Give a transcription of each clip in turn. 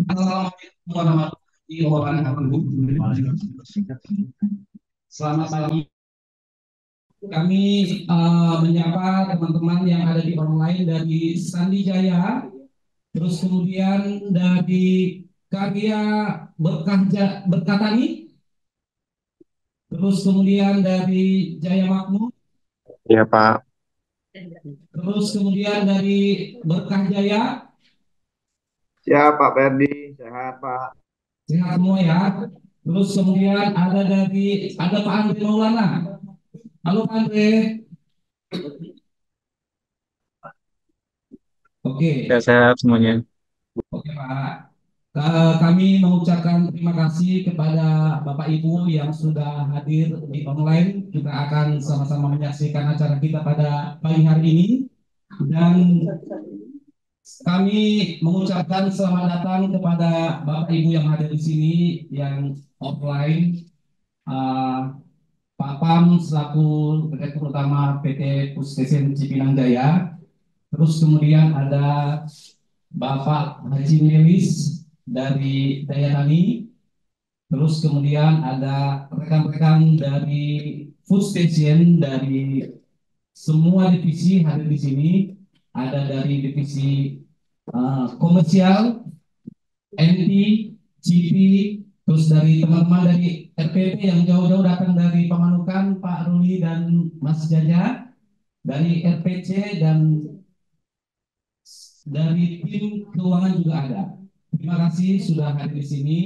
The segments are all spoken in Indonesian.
Assalamualaikum warahmatullahi wabarakatuh. Selamat pagi. Kami menyapa teman-teman yang ada di online dari Sandi Jaya, terus kemudian dari Karya Berkatani, terus kemudian dari Jaya Makmur, Iya Pak, terus kemudian dari Berkah Jaya. siap Pak Ferdi, sehat Pak. Sehat semua ya. Terus kemudian ada Pak Andre Maulana. Halo Pak Andre. Ya Oke. sehat semuanya. Oke Pak, kami mengucapkan terima kasih kepada Bapak Ibu yang sudah hadir di online. Kita akan sama-sama menyaksikan acara kita pada pagi hari ini. Dan kami mengucapkan selamat datang kepada Bapak Ibu yang hadir di sini yang offline. Uh, Pak Pam selaku Direktur Utama PT Puskesmas Cipinang Jaya. Terus kemudian ada Bapak Haji Melis dari Daya Tani, terus kemudian ada rekan-rekan dari Food Station dari semua divisi hadir di sini, ada dari divisi komersial, NT, GP, terus dari teman-teman dari RPP yang jauh-jauh datang dari Pamanukan, Pak Ruli dan Mas Jaja, dari RPC dan dari tim keuangan juga ada. Terima kasih sudah hadir di sini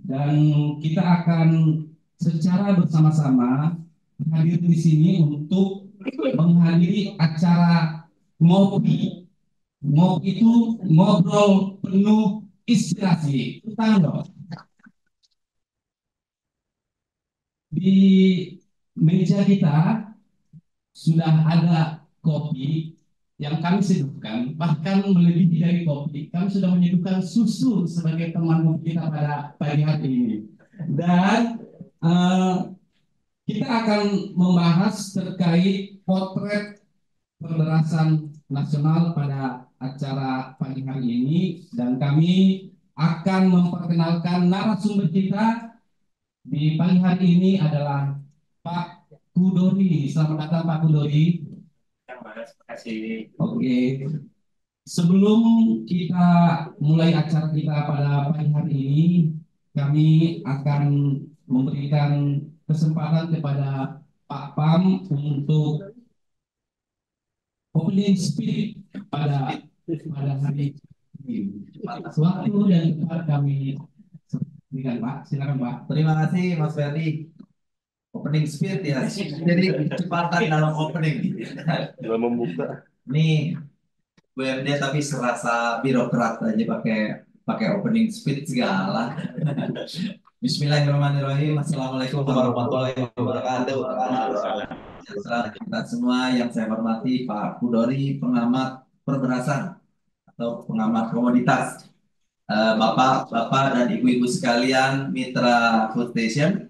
dan kita akan secara bersama-sama hadir di sini untuk menghadiri acara ngopi. Ngopi itu ngobrol penuh inspirasi. Tahu dong, di meja kita sudah ada kopi yang kami seduhkan, bahkan melebihi dari kopi, kami sudah menyuguhkan susu sebagai teman kopi kita pada pagi hari ini. Dan uh, kita akan membahas terkait potret perderasan nasional pada acara pagi hari ini, dan kami akan memperkenalkan narasumber kita di pagi hari ini adalah Pak Kudori. Selamat datang Pak Kudori. Terima kasih. Oke, sebelum kita mulai acara kita pada pagi hari ini, kami akan memberikan kesempatan kepada Pak Pam untuk opening speech pada pada hari ini. Atas waktu dan tempat kami berikan Pak. Silakan Pak. Terima kasih Mas Ferdi. Opening speed ya. Jadi kecepatan dalam opening. Dalam membuka. Ini BMD tapi serasa birokrat aja pakai pakai opening speed segala. Bismillahirrahmanirrahim. Assalamualaikum warahmatullahi wabarakatuh. Selamat kita semua yang saya hormati Pak Kudori, pengamat perberasan atau pengamat komoditas. Bapak-bapak dan ibu-ibu sekalian, mitra Food Station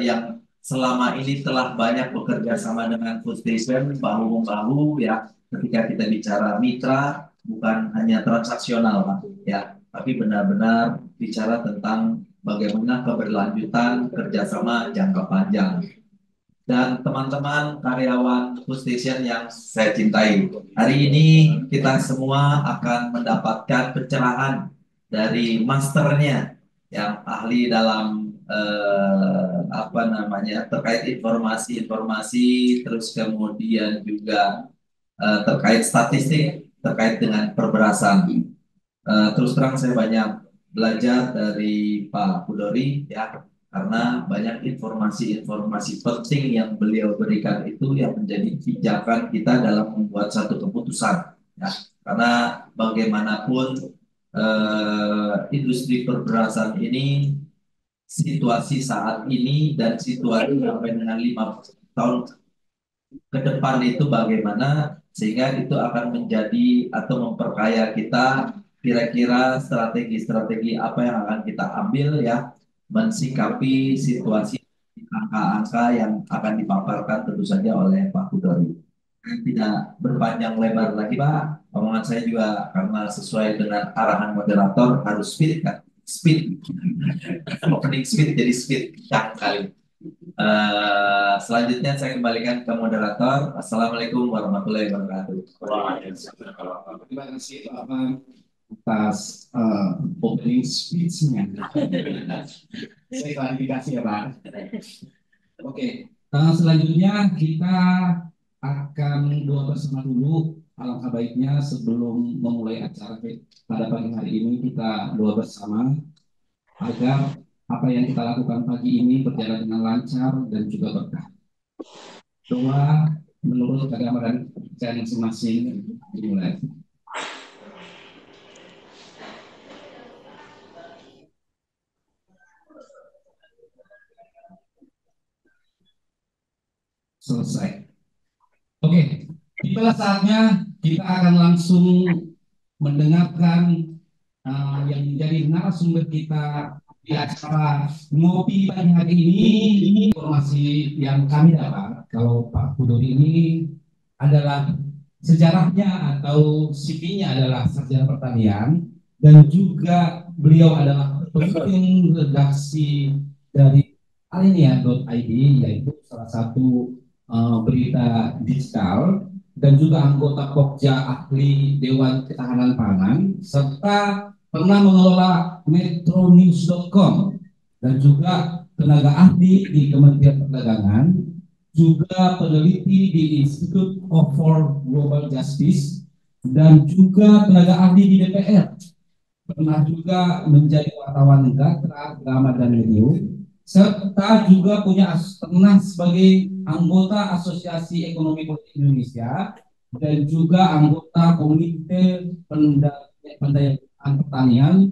yang selama ini telah banyak bekerja sama dengan Food Station bahu-membahu ya, ketika kita bicara mitra bukan hanya transaksional Pak ya, tapi benar-benar bicara tentang bagaimana keberlanjutan kerjasama jangka panjang. Dan teman-teman karyawan Food Station yang saya cintai, hari ini kita semua akan mendapatkan pencerahan dari masternya yang ahli dalam apa namanya, terkait informasi-informasi, terus kemudian juga terkait statistik terkait dengan perberasan. Terus terang saya banyak belajar dari Pak Kudori ya, karena banyak informasi-informasi penting yang beliau berikan itu yang menjadi pijakan kita dalam membuat satu keputusan ya. Karena bagaimanapun industri perberasan ini, situasi saat ini dan situasi sampai dengan 5 tahun ke depan itu bagaimana, sehingga itu akan menjadi atau memperkaya kita, kira-kira strategi-strategi apa yang akan kita ambil ya, mensikapi situasi angka-angka yang akan dipaparkan tentu saja oleh Pak Kudori. tidak berpanjang lebar lagi Pak. Omongan saya juga karena sesuai dengan arahan moderator harus speed kan, speed. Opening speed jadi speed yang kali. Selanjutnya saya kembalikan ke moderator. Assalamualaikum warahmatullahi wabarakatuh. Terima kasih Pak Ahmad atas opening speech-nya. Saya klarifikasi ya Pak. Oke, selanjutnya kita akan doa bersama dulu. Alangkah baiknya sebelum memulai acara pada pagi hari ini kita doa bersama agar apa yang kita lakukan pagi ini berjalan dengan lancar dan juga berkah. Doa menurut agama dan kepercayaan masing-masing dimulai. Selesai. Oke, itulah saatnya kita akan langsung mendengarkan yang menjadi narasumber kita di acara ngopi pagi hari ini. Informasi yang kami dapat kalau Pak Kudori ini adalah sejarahnya atau CV-nya adalah sarjana pertanian dan juga beliau adalah pemimpin redaksi dari alinea.id, yaitu salah satu berita digital, dan juga anggota Pokja ahli Dewan Ketahanan Pangan, serta pernah mengelola metronews.com dan juga tenaga ahli di Kementerian Perdagangan, juga peneliti di Institute for Global Justice, dan juga tenaga ahli di DPR. Pernah juga menjadi wartawan Gatra, Drama, dan Medium, serta juga pernah sebagai anggota Asosiasi Ekonomi Politik Indonesia dan juga anggota Komite Pendayaan Pertanian,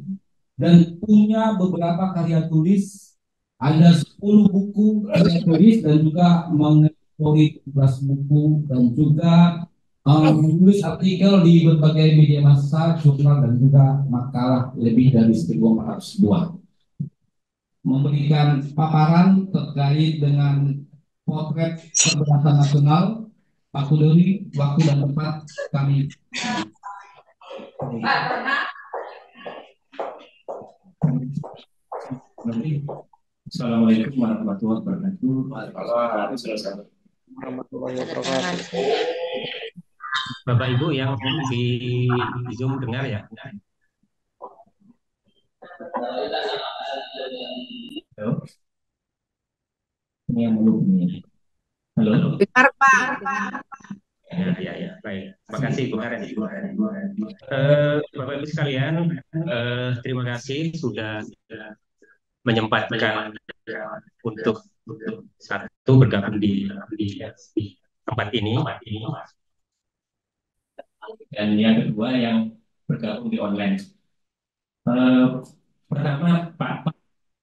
dan punya beberapa karya tulis, ada 10 buku karya tulis, dan juga mengedit 11 buku, dan juga menulis artikel di berbagai media massa, jurnal, dan juga makalah lebih dari 1.400 buah. Memberikan paparan terkait dengan potret keberhasilan nasional. Pak Kudori, waktu dan tempat kami. Assalamualaikum warahmatullahi wabarakatuh. Bapak Ibu yang di Zoom dengar ya? Halo? Ini yang belum ini. Halo? Dengar Pak. Ya, baik. Terima kasih Bu Karen. Bapak Ibu sekalian, terima kasih sudah menyempatkan untuk satu bergabung di tempat ini, dan yang kedua yang bergabung di online. Pertama Pak,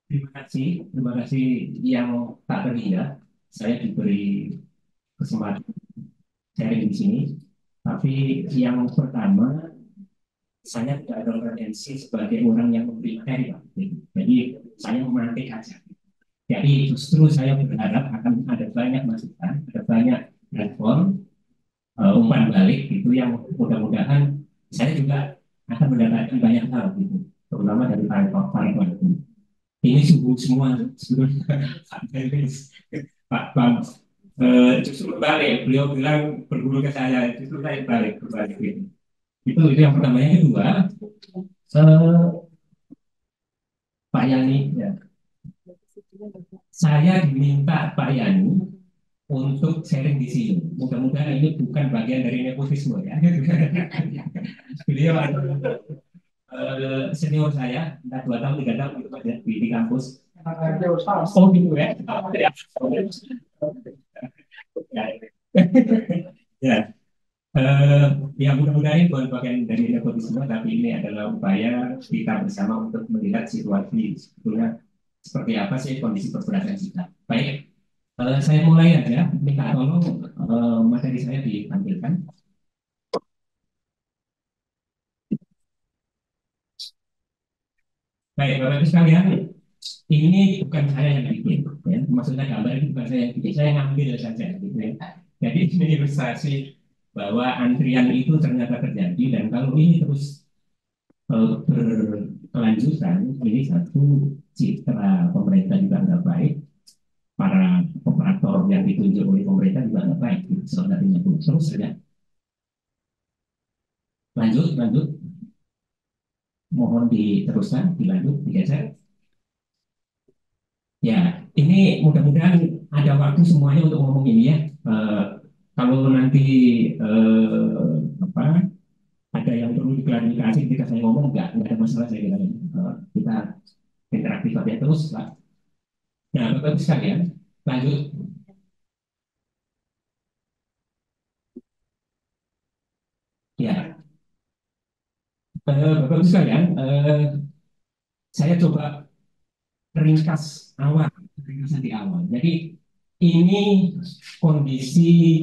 terima kasih yang tak terhingga saya diberi kesempatan sharing di sini. Tapi yang pertama, saya tidak ada pretensi sebagai orang yang memberi materi, jadi saya memantik aja. Jadi justru saya berharap akan ada banyak masukan, ada banyak platform, umpan balik itu yang mudah-mudahan saya juga akan mendapatkan banyak hal gitu, terutama dari para ini subuh semua sebelumnya Pak Bang. Justru balik, beliau bilang berguru ke saya, justru saya berbalik gitu. Itu yang pertama. Yang kedua, Pak Yani, ya. Saya diminta Pak Yani untuk sharing di sini. Mudah-mudahan ini bukan bagian dari nepotisme ya. Beliau senior saya, entah 2 tahun 3 tahun itu di kampus. Oh gitu ya. Ya. Ya mudah-mudahan bukan bagian dari nepotisme, tapi ini adalah upaya kita bersama untuk melihat situasi sebetulnya seperti apa sih kondisi perberasan kita. Baik, saya mulai aja, minta tolong materi saya ditampilkan. Baik, Bapak-Ibu sekalian, ini bukan saya yang bikin, ya. Maksudnya gambar ini bukan saya yang bikin, saya ngambil saja, gitu ya. Jadi ini ilustrasi bahwa antrian itu ternyata terjadi dan kalau ini terus berkelanjutan, ini satu citra pemerintah juga nggak baik, para operator yang ditunjuk oleh pemerintah juga nggak baik. Salah satunya pun terus saja. Lanjut, lanjut. Mohon diteruskan, dilanjut, digeser. Ya, ini mudah-mudahan ada waktu semuanya untuk ngomong ini ya. Eh, kalau nanti apa ada yang perlu diklarifikasi ketika saya ngomong nggak ada masalah saya kira. Kita interaktif aja terus Pak. Nah, Bapak Ibu sekalian, lanjut. Ya, Bapak Ibu sekalian, saya coba ringkas awal, ringkasan di awal. Jadi ini kondisi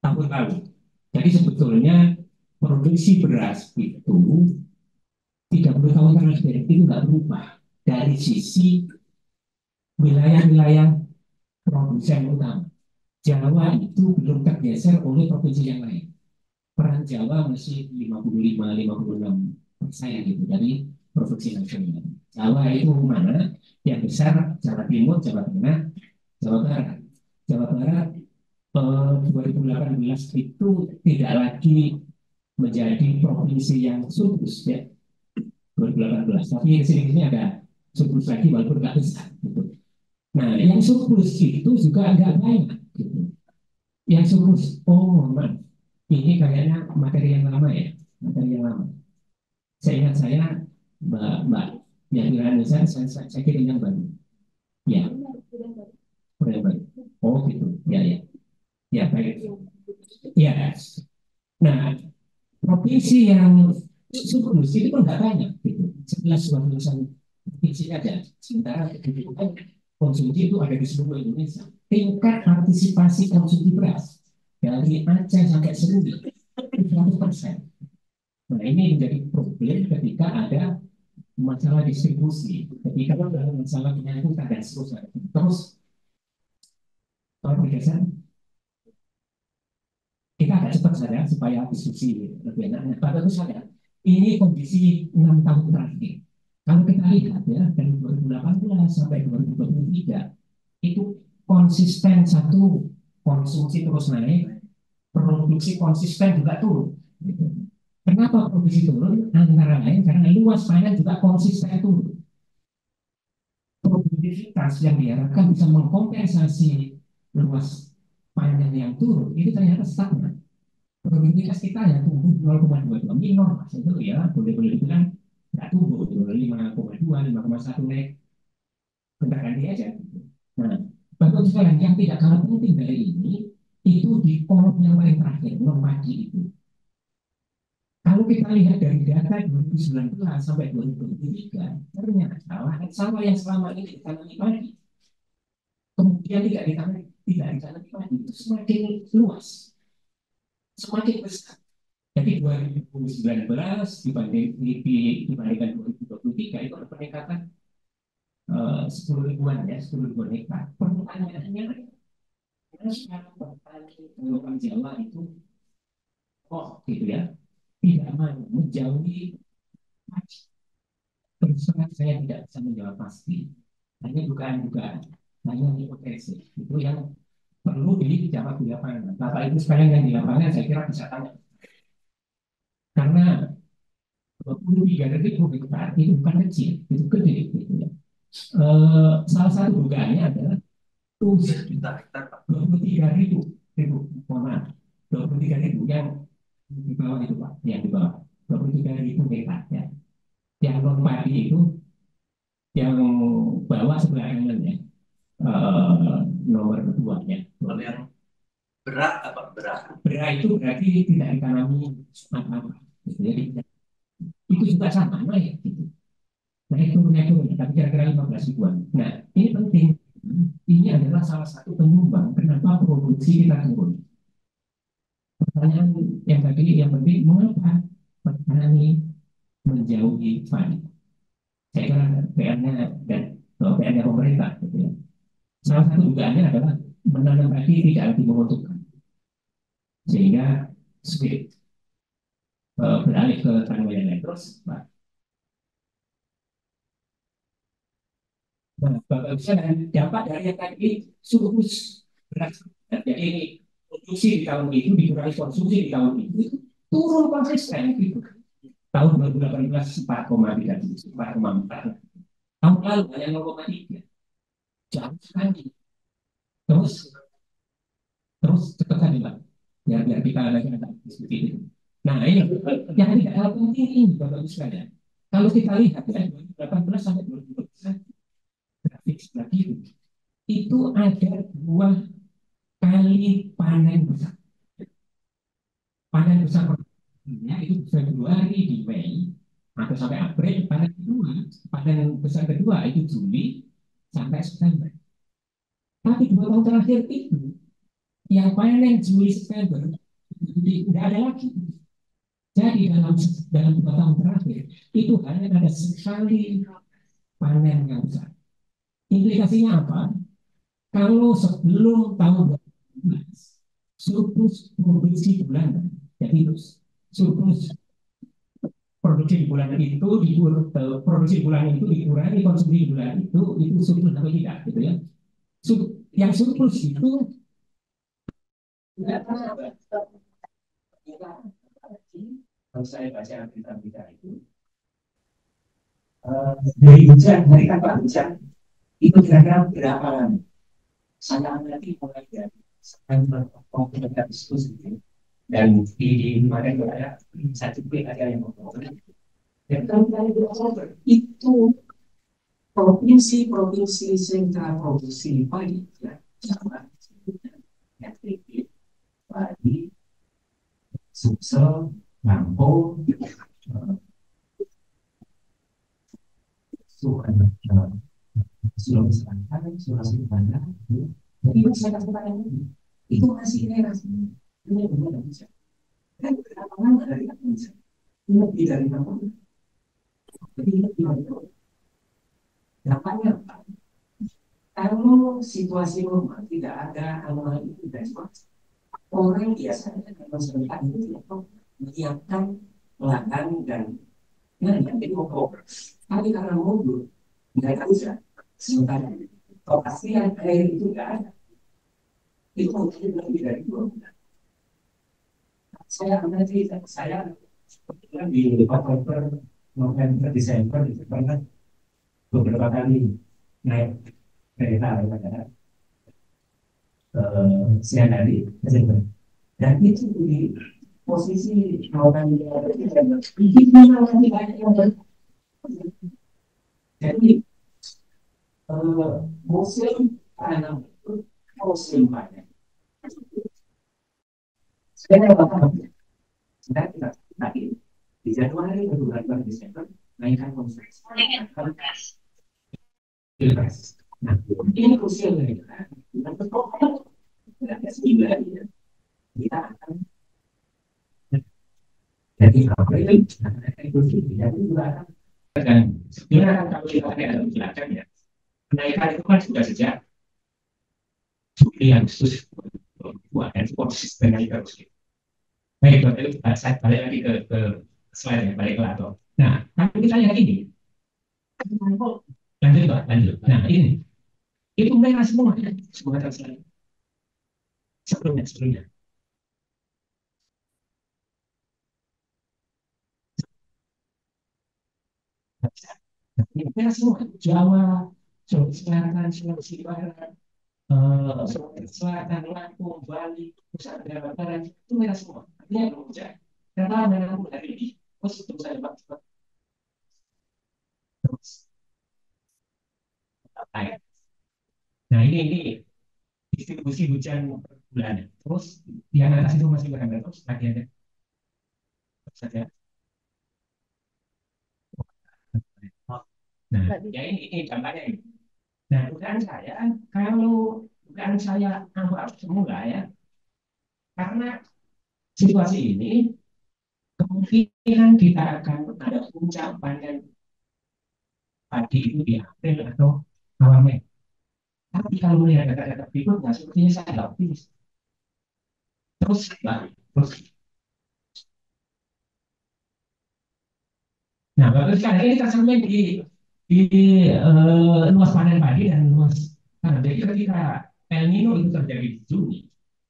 tahun lalu. Jadi sebetulnya produksi beras itu 30 tahun terakhir itu nggak berubah dari sisi wilayah-wilayah produsen utama. Jawa itu belum tergeser oleh provinsi yang lain. Peran Jawa masih 55-56% gitu dari produksi nasional. Jawa itu mana? Yang besar Jawa Timur, Jawa Tengah, Jawa Barat. Jawa Barat 2018 itu tidak lagi menjadi provinsi yang surplus ya 2018. Tapi di sini ada surplus lagi walaupun nggak besar. Gitu. Nah, yang surplus itu juga nggak banyak. Gitu. Yang surplus, oh man, ini kayaknya materi yang lama ya, materi yang lama. Saya ingat saya, Mbak, yang bilang saya kirim yang baru. Ya, yang baru. Oh gitu, ya ya, ya baik. Ya, nah provinsi yang surplus itu kan nggak banyak, gitu. 11 provinsi ada. Sementara kebutuhan konsumsi itu ada di seluruh Indonesia. Tingkat partisipasi konsumsi beras dari Aceh sampai Serugi 100%. Nah ini menjadi problem ketika ada masalah distribusi, ketika ada masalah penyangkutan dan seterusnya. Terus kalau bergeser, kita agak cepat saja supaya diskusi lebih enak. Nah, pada itu saya, ini kondisi 6 tahun terakhir. Kalau kita lihat ya dari 2018 sampai 2023 itu konsisten satu konsumsi terus naik, produksi konsisten juga turun. Gitu. Kenapa produksi turun? Antara lain karena luas panen juga konsisten turun. Produktivitas yang diharapkan bisa mengkompensasi luas panen yang turun itu ternyata stagnan. Produktivitas kita ya tumbuh 0,22 minor, itu ya boleh-boleh dibilang nggak tumbuh, 5,2, 5,1 naik bentar ganti aja. Nah, bapak sekalian yang tidak kalah penting dari ini itu di kolom yang paling terakhir, non pagi itu. Kalau kita lihat dari data 2019 sampai 2023, ternyata lahan sawah yang selama ini ditanami padi, kemudian tidak ditanami padi, itu semakin luas, semakin besar. Jadi 2019 dibandingkan 2023 itu ada peningkatan 10 ribuan ya, 10 ribuan hektar. Pertanyaannya, kenapa petani Pulau Jawa itu kok gitu ya tidak mau menjauhi padi? Terus terang saya tidak bisa menjawab pasti. Hanya dugaan-dugaan, hanya hipotesis. Itu yang perlu dijawab di lapangan. Bapak Ibu sekalian yang di lapangan saya kira bisa tanya. Karena 23.000 hektar itu bukan kecil, itu gede. Gitu ya. Salah satu dugaannya adalah 23.000, mohon maaf, 23.000 yang di bawah itu Pak, yang di bawah 23.000 hektar ya. Yang non padi itu yang bawah sebelah kanan ya, nomor kedua ya. Kalau yang berat apa berat? Berat itu berarti tidak ditanami apa-apa. Gitu. Jadi itu juga sama naik gitu. Naik turun, tapi kira-kira 15 ribuan. Nah, ini penting. Ini adalah salah satu penyumbang kenapa produksi kita turun. Pertanyaan yang tadi yang penting, mengapa petani menjauhi padi? Saya kira PR-nya dan PR-nya pemerintah. Gitu ya. Salah satu dugaannya adalah menanam padi tidak lebih menguntungkan. sehingga sulit beralih ke tanaman yang lain. Terus Bapak bisa dampak dari yang tadi surplus beras. Jadi ini produksi di tahun itu dikurangi konsumsi di tahun itu turun konsisten gitu. Tahun 2018 4,3, 4,4. Tahun lalu hanya 0,3. Jauh sekali. Terus terus cepat tadi Pak. Biar kita lagi ada seperti itu. Nah ini yang tidak kalah penting ini Bapak Ibu sekalian. Kalau kita lihat ya 2018 sampai 2021 grafik sebelah kiri itu ada dua kali panen besar. Panen besar pertamanya itu Februari di Mei atau sampai April, panen besar kedua itu Juli sampai September. Tapi 2 tahun terakhir itu yang panen Juli September tidak ada lagi. Jadi dalam 2 tahun terakhir itu hanya ada sekali panen yang besar. Implikasinya apa? Kalau sebelum tahun 2012 surplus produksi bulanan, jadi itu surplus produksi di bulan itu produksi bulan itu dikurangi konsumsi bulan itu surplus atau tidak gitu ya. Yang surplus itu kalau saya baca berita-berita itu dari hujan, dari tanpa hujan itu kira-kira berapa lama? Saya amati mulai dari September Oktober Agustus gitu. Dan di kemarin saya satu tweet ada yang ngomong. Dan kalau kita di Oktober itu provinsi sentra produksi padi ya, sama yang tinggi padi, Sumsel, Lampung, Sulawesi Selatan, Sulawesi Utara, jadi saya katakan itu masih merah ini benar bisa. Dan berapa lama dari bisa? Lebih dari berapa? Jadi lebih dari itu. Dampaknya apa? Kalau situasi normal tidak ada anomali itu dan orang biasanya kalau sebentar itu tidak menyiapkan lahan dan jadi pokok. Tapi karena mundur, mereka bisa sementara kepastian air itu tidak ada. Itu mungkin lebih dari 2 bulan. Saya nanti saya di Oktober, November, Desember itu pernah beberapa kali naik kereta pada siang hari Desember. Dan itu di posisi November itu masih banyak yang jadi musim tanam itu musim panen. Saya tidak tadi di Januari, Februari, Desember naikkan konsumsi. Pilpres. Nah, ini krusial dari kita. Dan pokoknya tidak ada 9 ya. Kita akan jadi April itu jadi juga akan dan sebenarnya kalau kita ada menjelaskan ya kenaikan itu kan sudah sejak Juli Agustus 2022 dan konsisten naik terus. Baik, itu saya balik lagi ke slide ya, balik ke laptop. Nah, tapi kita lihat ini. Lanjut, Pak, lanjut. Nah, ini. Itu merah semua, ya. Semua slide. Sebelumnya. Ini merah semua. Jawa, Sulawesi Selatan, Sulawesi Barat, Sulawesi Selatan, Lampung, Bali, Nusa Tenggara Barat, itu merah semua. Artinya belum hujan. Karena merah dari ini, terus saya Pak. Terus, nah ini distribusi hujan per bulan. Terus di atas itu masih berada terus lagi ada saja. Nah, ya ini gambarnya ini. Nah, dugaan saya awal semula ya, karena situasi ini kemungkinan kita akan ada puncak panen padi itu di April atau awal Mei. Tapi kalau melihat data-data berikutnya, sepertinya saya tidak optimis. Terus, Nah, bagus sekali ini tercermin di luas panen padi dan luas tanam. Jadi ketika El Nino itu terjadi di Juni,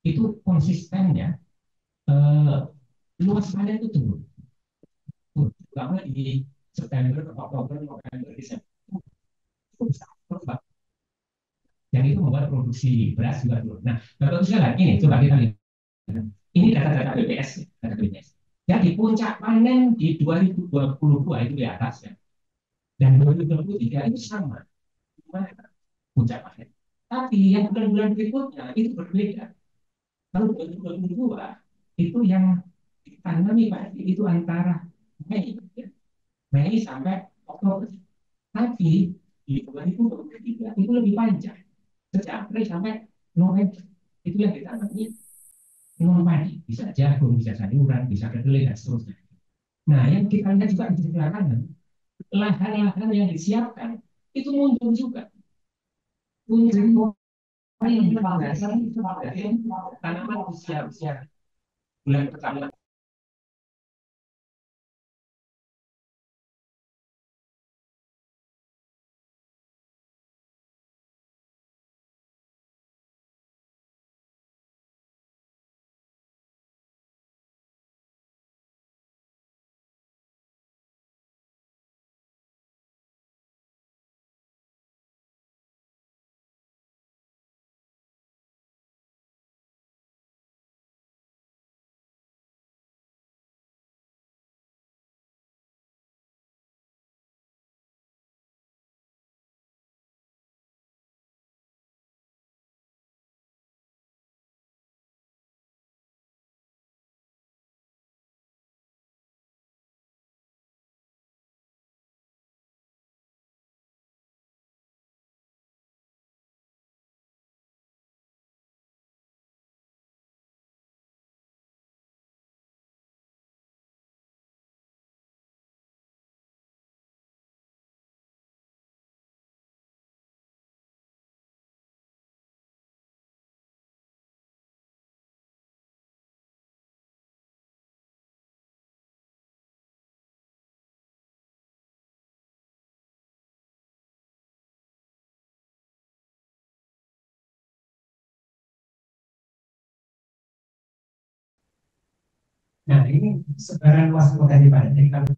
itu konsistennya eh, luas panen itu turun. Terutama di September, Oktober, November, Desember itu besar. Yang itu membuat produksi beras juga turun. Nah, bagus sekali ini coba kita lihat. Ini data-data BPS, ya, data BPS. Jadi puncak panen di 2022 itu di atas ya. Dan 2023 itu sama. Gimana? Puncak panen. Tapi yang bulan-bulan berikutnya itu berbeda. Kalau 2022 itu yang ditanami padi itu antara Mei, ya, Mei sampai Oktober. Tapi di 2023 itu lebih panjang. Sejak April sampai November. Itu yang ditanami non padi. Bisa jagung, bisa sayuran, bisa kedelai, dan seterusnya. Nah, yang kita lihat juga di belakangan, lahan-lahan yang disiapkan itu muncul juga. Muncul tanaman usia bulan pertama. Nah, ini sebaran luas potensi panen. Jadi kalau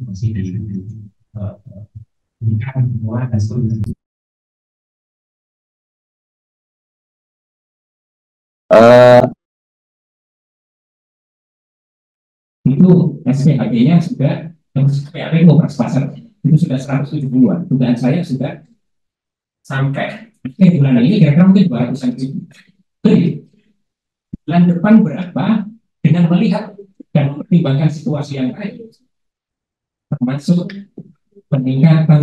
masih di pendidikan semua dan seterusnya. Itu SPHG-nya sudah, SPHG operasi pasar itu sudah 170-an. Dugaan saya sudah sampai bulan ini kira-kira mungkin 200-an ribu. Jadi bulan depan berapa dengan melihat dan mempertimbangkan situasi yang lain, termasuk peningkatan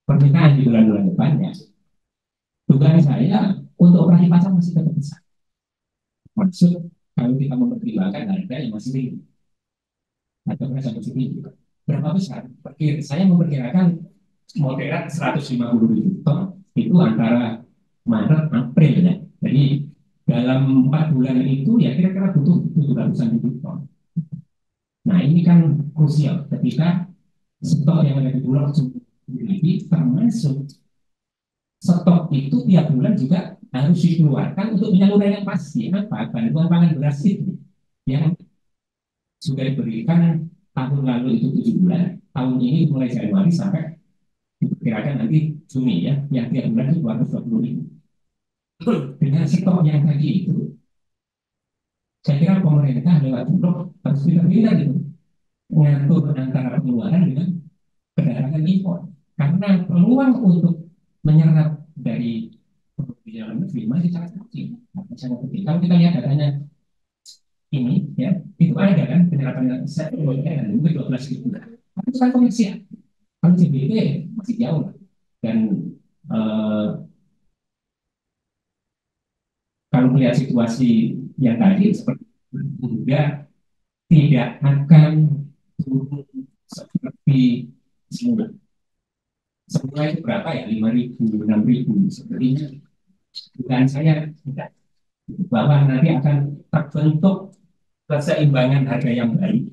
permintaan di bulan-bulan depannya. Dugaan saya untuk operasi pasar masih tetap besar. Maksud kalau kita mempertimbangkan harga yang masih tinggi atau merasa masih tinggi, berapa besar? Saya memperkirakan moderat 150.000 ton itu antara Maret April ya. Jadi dalam 4 bulan itu ya kira-kira butuh 700.000 ton. Nah ini kan krusial ketika stok yang ada di Bulog ini termasuk stok itu tiap bulan juga harus dikeluarkan untuk penyaluran yang pasti. Apa? Bantuan pangan beras itu yang sudah diberikan tahun lalu itu 7 bulan, tahun ini mulai Januari sampai diperkirakan nanti Juni ya, yang tiap bulan itu 220.000. Dengan stok yang tadi itu, saya kira pemerintah lewat Bulog harus pintar-pintar gitu mengatur antara pengeluaran dengan perdagangan impor, karena peluang untuk menyerap dari dalam negeri masih sangat kecil, sangat kecil. Kalau kita lihat datanya ini, ya, itu ada kan penyerapan saya mungkin 12.000. Tapi itu kan komersial. Kalau CBD masih jauh lah. Dan eh, kalau melihat situasi yang tadi seperti itu juga tidak akan turun seperti semula. Semula itu berapa ya? 5.000, 6.000 sepertinya. Dugaan saya tidak. Bahwa nanti akan terbentuk keseimbangan harga yang baik.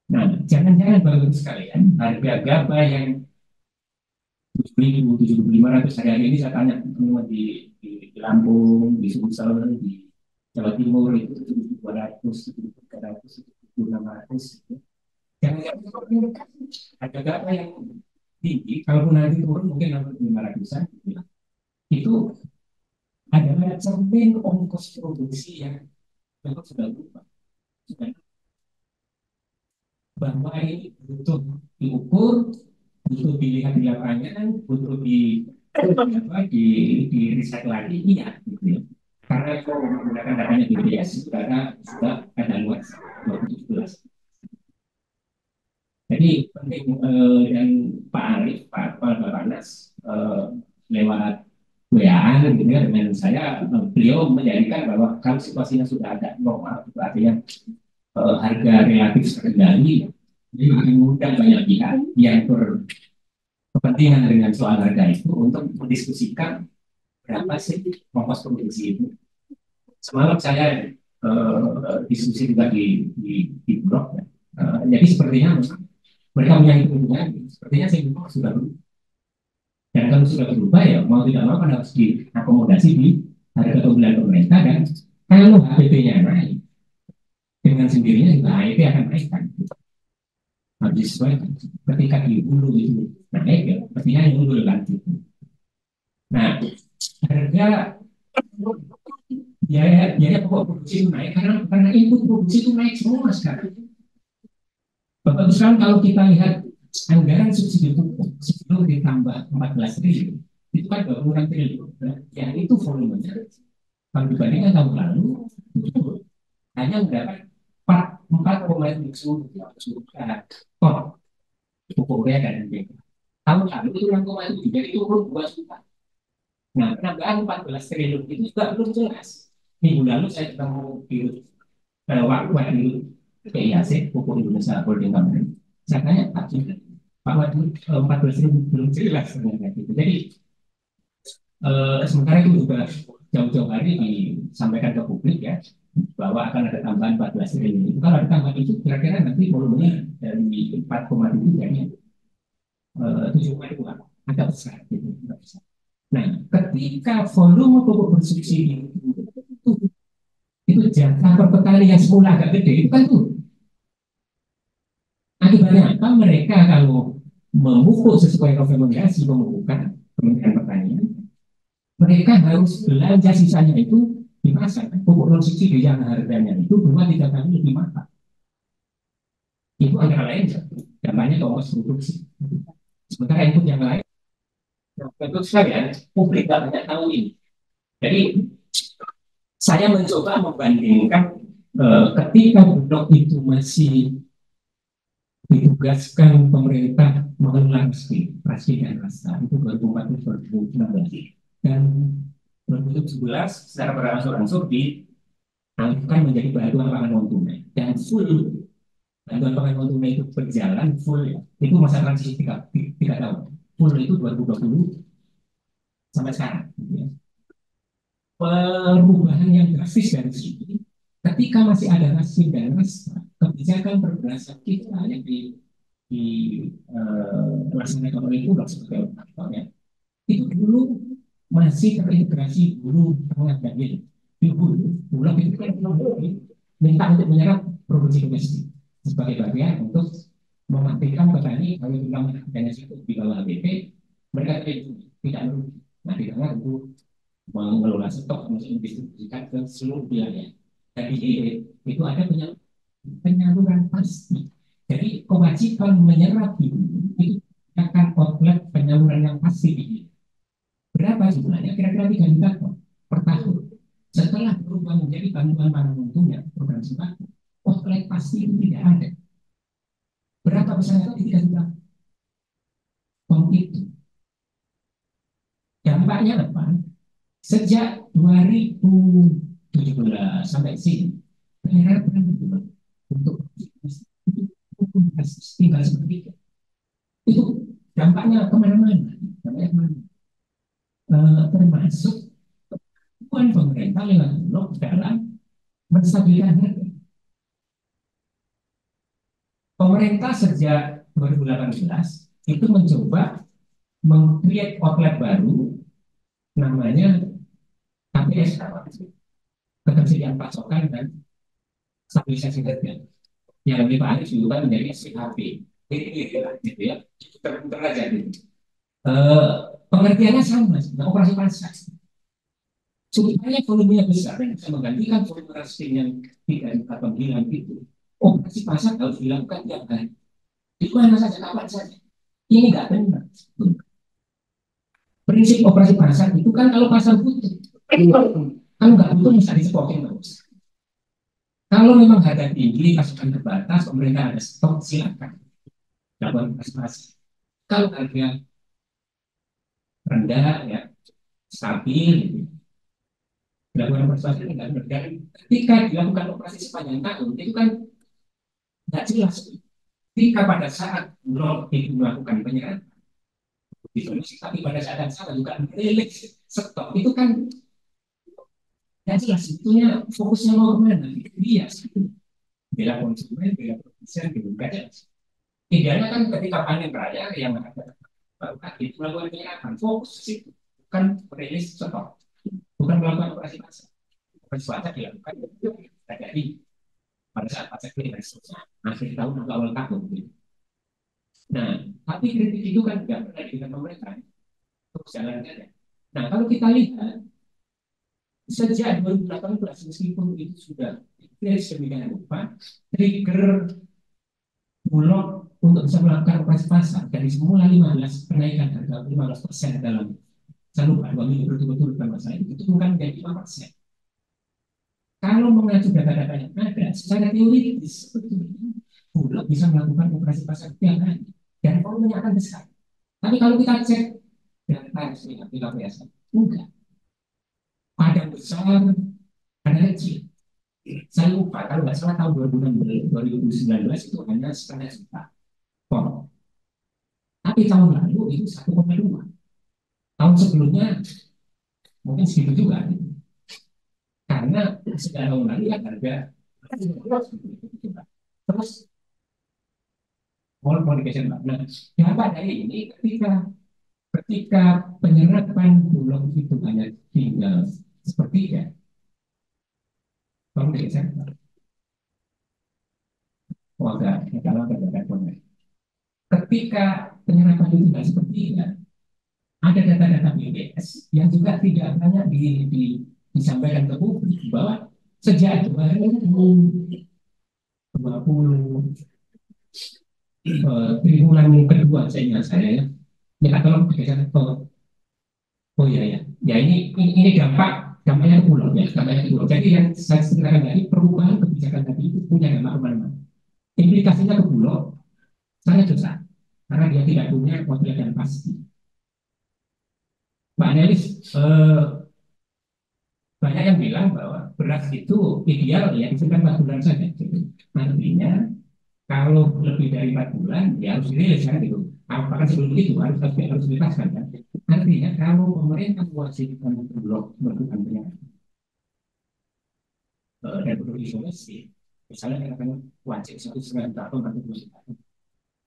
Nah, jangan-jangan baru sekalian harga gabah yang 7.000, 7.500 hari ini saya tanya teman di Lampung, di Sumsel, di Jawa Timur itu 7.200, 7.300, 7.600. Jangan-jangan harga gabah yang tinggi, kalaupun nanti turun mungkin 6.500-an, itu adalah cermin ongkos produksi yang memang sudah berubah. Bahwa ini butuh diukur, butuh dilihat di lapangan, butuh di riset lagi, iya, gitu ya. Karena itu menggunakan datanya BPS itu karena sudah ada luas 2017. Jadi penting dan Pak Arif, Pak Kepala Bapanas lewat WA gitu ya dengan saya, beliau menjadikan bahwa kalau situasinya sudah agak normal, itu artinya harga relatif terkendali, jadi mengundang banyak pihak yang berkepentingan dengan soal harga itu untuk mendiskusikan berapa sih ongkos produksi itu. Semalam saya diskusi juga di blog, ya. Jadi sepertinya mereka punya hitungan, sepertinya saya sudah berubah. Dan kalau sudah berubah ya mau tidak mau kan harus diakomodasi di harga keunggulan pemerintah, dan kalau HPP-nya naik dengan sendirinya juga HEP akan naik kan. Harus disesuaikan. Ketika di hulu itu naik ya, pastinya yang hulu lanjut. Nah, harga biaya pokok produksi itu naik karena input produksi itu naik semua sekarang. Bapak sekarang kalau kita lihat anggaran subsidi pupuk sebelum ditambah 14 triliun itu kan 26 triliun. Yang itu volumenya kalau dibandingkan tahun lalu itu hanya mendapat 4,7 ton pupuk urea dan NPK. Tahun lalu itu 6,7, jadi turun 2 juta. Nah, penambahan 14 triliun itu juga belum jelas. Minggu lalu saya ketemu di waktu PIAC, Pupuk Indonesia Holding Company. Saya tanya Pak Wadi, 14 triliun belum jelas sebenarnya gitu. Jadi sementara itu juga jauh-jauh hari disampaikan ke publik ya bahwa akan ada tambahan 14 triliun. Itu kalau ada tambahan itu kira-kira nanti volumenya dari 4,7 jadi 7,2, agak besar gitu. Nah, ketika volume pupuk bersubsidi itu jatah per petani yang semula agak gede itu kan tuh akibatnya apa? Mereka kalau memupuk sesuai rekomendasi pemupukan Kementerian Pertanian, mereka harus belanja sisanya itu di pasar. Pupuk non subsidi yang harganya itu 2-3 kali lebih mahal. Itu antara lain dampaknya ke ongkos produksi. Sementara input yang lain, tentu sekalian publik tidak banyak tahu ini. Jadi saya mencoba membandingkan ketika Bulog itu masih ditugaskan pemerintah mengelola Raskin dan Rasta itu 2014-2016 dan 2017 secara berangsur-angsur dialihkan menjadi bantuan pangan non tunai dan full bantuan pangan non tunai itu berjalan full ya. Itu masa transisi 3 tahun full itu 2020 sampai sekarang ya. Perubahan yang drastis dari sini ketika masih ada Raskin dan Rasta, kebijakan perberasan kita yang dilaksanakan oleh Bulog sebagai operatornya itu dulu masih terintegrasi hulu tengah dan hilir. Di hulu Bulog itu kan minta untuk menyerap produksi domestik sebagai bagian untuk memastikan petani kalau bilang adanya situ di bawah HBP mereka tidak merugi. Nah, di tengah itu mengelola stok untuk distribusikan ke seluruh wilayah. Jadi itu ada penyaluran pasti. Jadi kewajiban menyerap itu akan outlet penyaluran yang pasti. Berapa jumlahnya? Kira-kira 3 juta ton. per tahun. Setelah berubah menjadi bantuan pangan tunai program sembako, outlet pasti itu tidak ada. Berapa besar itu 3 juta ton itu. Dampaknya apa? Sejak 2017 sampai sini, penyerapan untuk tinggal seperti itu dampaknya kemana-mana. Dampaknya kemana? Termasuk pemerintah lewat Bulog dalam menstabilkan harga. Pemerintah sejak 2018 itu mencoba meng-create outlet baru namanya KPS, ketersediaan pasokan dan stabilisasi harga, yang lebih Pak Anies juga menjadi SPHP. Gitu ya, terputar aja gitu. Pengertiannya sama, operasi pasar. Supaya volumenya besar dan bisa menggantikan volume roasting yang tidak atau hilang itu, operasi pasar harus dilakukan tiap hari. Di mana saja, kapan saja. Ini nggak benar. Prinsip operasi pasar itu kan kalau pasar butuh, kalau nggak butuh bisa disepokin terus. Kalau memang harga tinggi, pasokan terbatas, pemerintah ada stok, silakan lakukan operasi pasar. Kalau harga rendah, ya stabil, gitu, dilakukan operasi pasar tidak benar. Dan ketika dilakukan operasi sepanjang tahun, itu kan nggak jelas. Ketika pada saat Bulog itu melakukan penyerahan tapi pada saat yang sama juga rilis stok, itu kan nggak jelas sebetulnya fokusnya mau kemana. Dia bela konsumen, bela produsen, gitu, nggak jelas. Idealnya kan ketika panen raya yang ada baru itu melakukan penyerahan, fokus ke situ, bukan rilis stok, bukan melakukan operasi pasar. Operasi pasar dilakukan terjadi pada saat pasar dan seterusnya akhir tahun atau awal tahun. Gitu. Nah, tapi kritik itu kan tidak pernah diberikan pemerintah untuk jalan saja. Nah, kalau kita lihat sejak 2018 meskipun itu sudah dari sedemikian rupa, trigger Bulog untuk bisa melakukan operasi pasar dari semula 15 kenaikan harga 15% dalam saya lupa 2 minggu berturut-turut kalau saya itu bukan menjadi 5%. Kalau mengacu data-data yang ada, secara teoritis Bulog bisa melakukan operasi pasar tiap hari dan volumenya akan besar. Tapi kalau kita cek data resmi KPS, enggak. Padang besar, ada kecil. Saya lupa, kalau nggak salah tahun 2019 itu hanya 1,5 juta ton. Tapi tahun lalu itu 1,2. Tahun sebelumnya mungkin segitu juga. Karena secara tahun lalu ya harga terus modification. Nah, dampak dari ini ketika penyerapan Bulog itu hanya tinggal sepertiga, kalau dari saya, ketika penyerapan itu tidak sepertiga, ada data-data BPS yang juga tidak banyak disampaikan ke publik bahwa sejak 2020 triwulan kedua saya ingat saya ya, minta tolong digeser ke oh iya ya, ya ini dampaknya ke Bulog ya, dampaknya ke Bulog. Jadi yang saya ceritakan tadi perubahan kebijakan tadi itu punya dampak kemana-mana. Implikasinya ke Bulog sangat besar karena dia tidak punya model yang pasti. Mbak Nelis, banyak yang bilang bahwa beras itu ideal ya sudah 4 bulan saja. Artinya kalau lebih dari 4 bulan ya harus dirilis kan gitu. Apakah sebelum itu harus dilepaskan kan? Artinya kalau pemerintah mewajibkan Bulog melakukan penyerahan dan perlu isolasi, misalnya katakan wajib 1,5 tahun atau 2 tahun,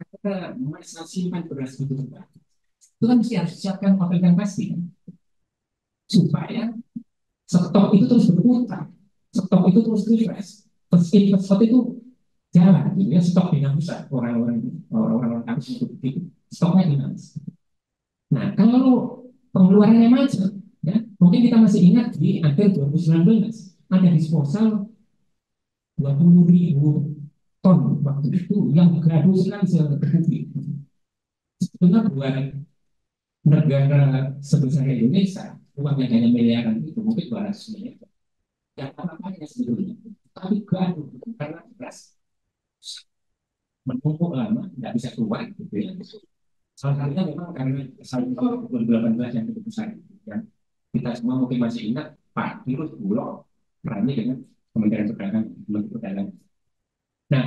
kita masa simpan beras itu terbatas. Itu kan mesti harus disiapkan hotel yang pasti kan? Supaya stok itu terus berputar, stok itu terus refresh, stok itu jalan, gitu ya, stok dinamis, orang-orang harus untuk itu, stoknya dinamis. Nah, kalau pengeluarannya macet, ya, mungkin kita masih ingat di akhir 2019 ada disposal 20.000 ton waktu itu yang gaduh sekali ke publik. Sebetulnya buat negara sebesar Indonesia uang yang hanya miliaran itu mungkin 200 miliar yang apa-apanya sebetulnya, tapi gaduh karena beras menumpuk lama nggak bisa keluar gitu ya. Salah satunya memang karena kesalahan 2018 yang cukup besar yang kita semua mungkin masih ingat Pak Dirut Bulog berani dengan Kementerian Perdagangan, Menteri Perdagangan. Nah,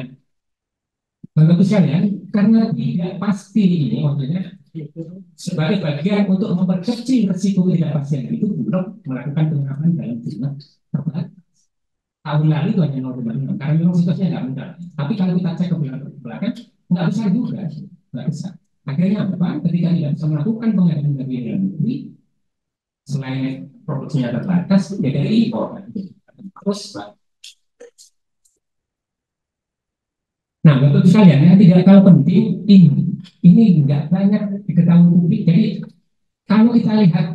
Bapak Ibu sekalian, karena tidak pasti ini, maksudnya sebagai bagian untuk memperkecil resiko ketidakpastian itu, Bulog melakukan penerapan dalam jumlah terbatas. Tahun lalu itu hanya 0,5 karena memang situasinya nggak mudah. Tapi kalau kita cek ke belakang, nggak besar juga, nggak besar. Akhirnya apa? Ketika tidak bisa melakukan pengadaan dari dalam negeri, selain produksinya terbatas, ya dari impor. Terus, nah, Bapak sekalian, yang tidak kalah penting ini nggak banyak diketahui publik. Jadi kalau kita lihat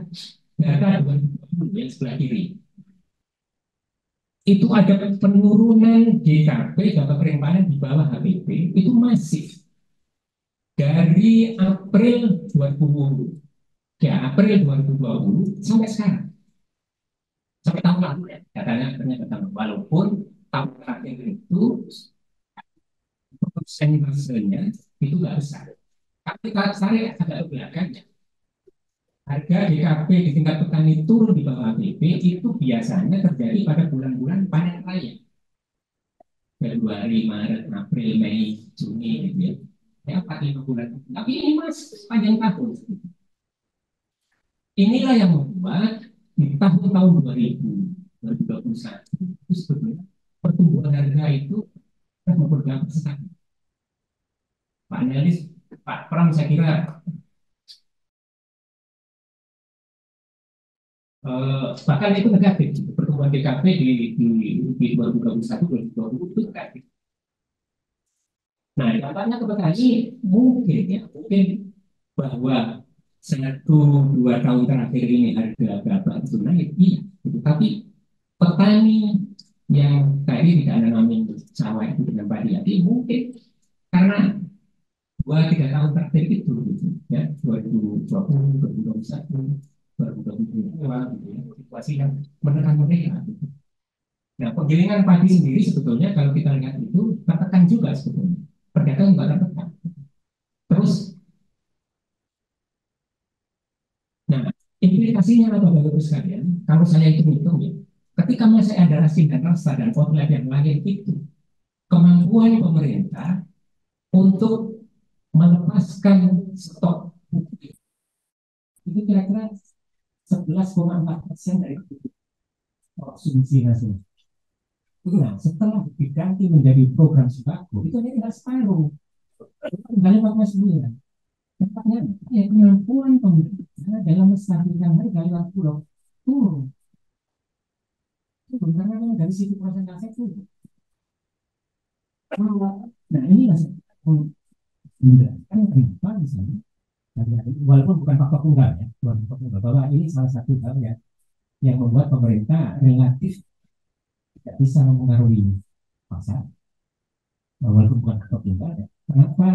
data 2020 yang sebelah kiri, itu ada penurunan GKP gabah kering panen di bawah HPP itu masif dari April 2020 ya April 2020 sampai sekarang sampai tahun lalu ya datanya ternyata walaupun tahun terakhir itu persentasenya itu nggak besar. Tapi kalau tarik agak ke belakangnya, harga GKP di tingkat petani turun di bawah HPP itu biasanya terjadi pada bulan-bulan panen raya. Februari, Maret, April, Mei, Juni, gitu ya. Ya, 4-5 bulan. Tapi ini masih sepanjang tahun. Inilah yang membuat di tahun-tahun 2021 itu sebetulnya pertumbuhan harga itu beberapa sekali. Pak Nelis, Pak Pram, saya kira bahkan itu negatif. Pertumbuhan DKP di 2021, 2020 itu negatif. Nah, dampaknya ke petani mungkin ya, mungkin bahwa 1-2 tahun terakhir ini harga gabah itu naik, iya. Tapi petani yang tadi tidak nanamin sawah itu dengan padi, jadi mungkin karena 2-3 tahun terakhir itu, gitu, ya 2020, 2021, 2022, gitu ya, situasi yang menekan mereka. Gitu. Nah, penggilingan padi sendiri sebetulnya kalau kita lihat itu tertekan juga sebetulnya. Perdagangan juga tertekan. Terus, nah implikasinya apa Bapak-Ibu sekalian? Kalau saya hitung-hitung ya, ketika masih ada rasi dan rasa dan outlet yang lain itu, kemampuan pemerintah untuk melepaskan stok pupuk itu kira-kira 11,4% dari konsumsi nasional. Nah, setelah diganti menjadi program sembako, itu hanya tinggal separuh. Tinggal 49. Tempatnya, ya kemampuan pemerintah dalam menstabilkan harga lewat pulau turun. Turun karena memang dari sisi persentase turun. Nah, ini masih kan kenapa misalnya, walaupun bukan faktor tunggal ya, bukan faktor tunggal, bahwa ini salah satu hal ya yang membuat pemerintah relatif tidak bisa mempengaruhi pasar, walaupun bukan faktor tunggal ya. Kenapa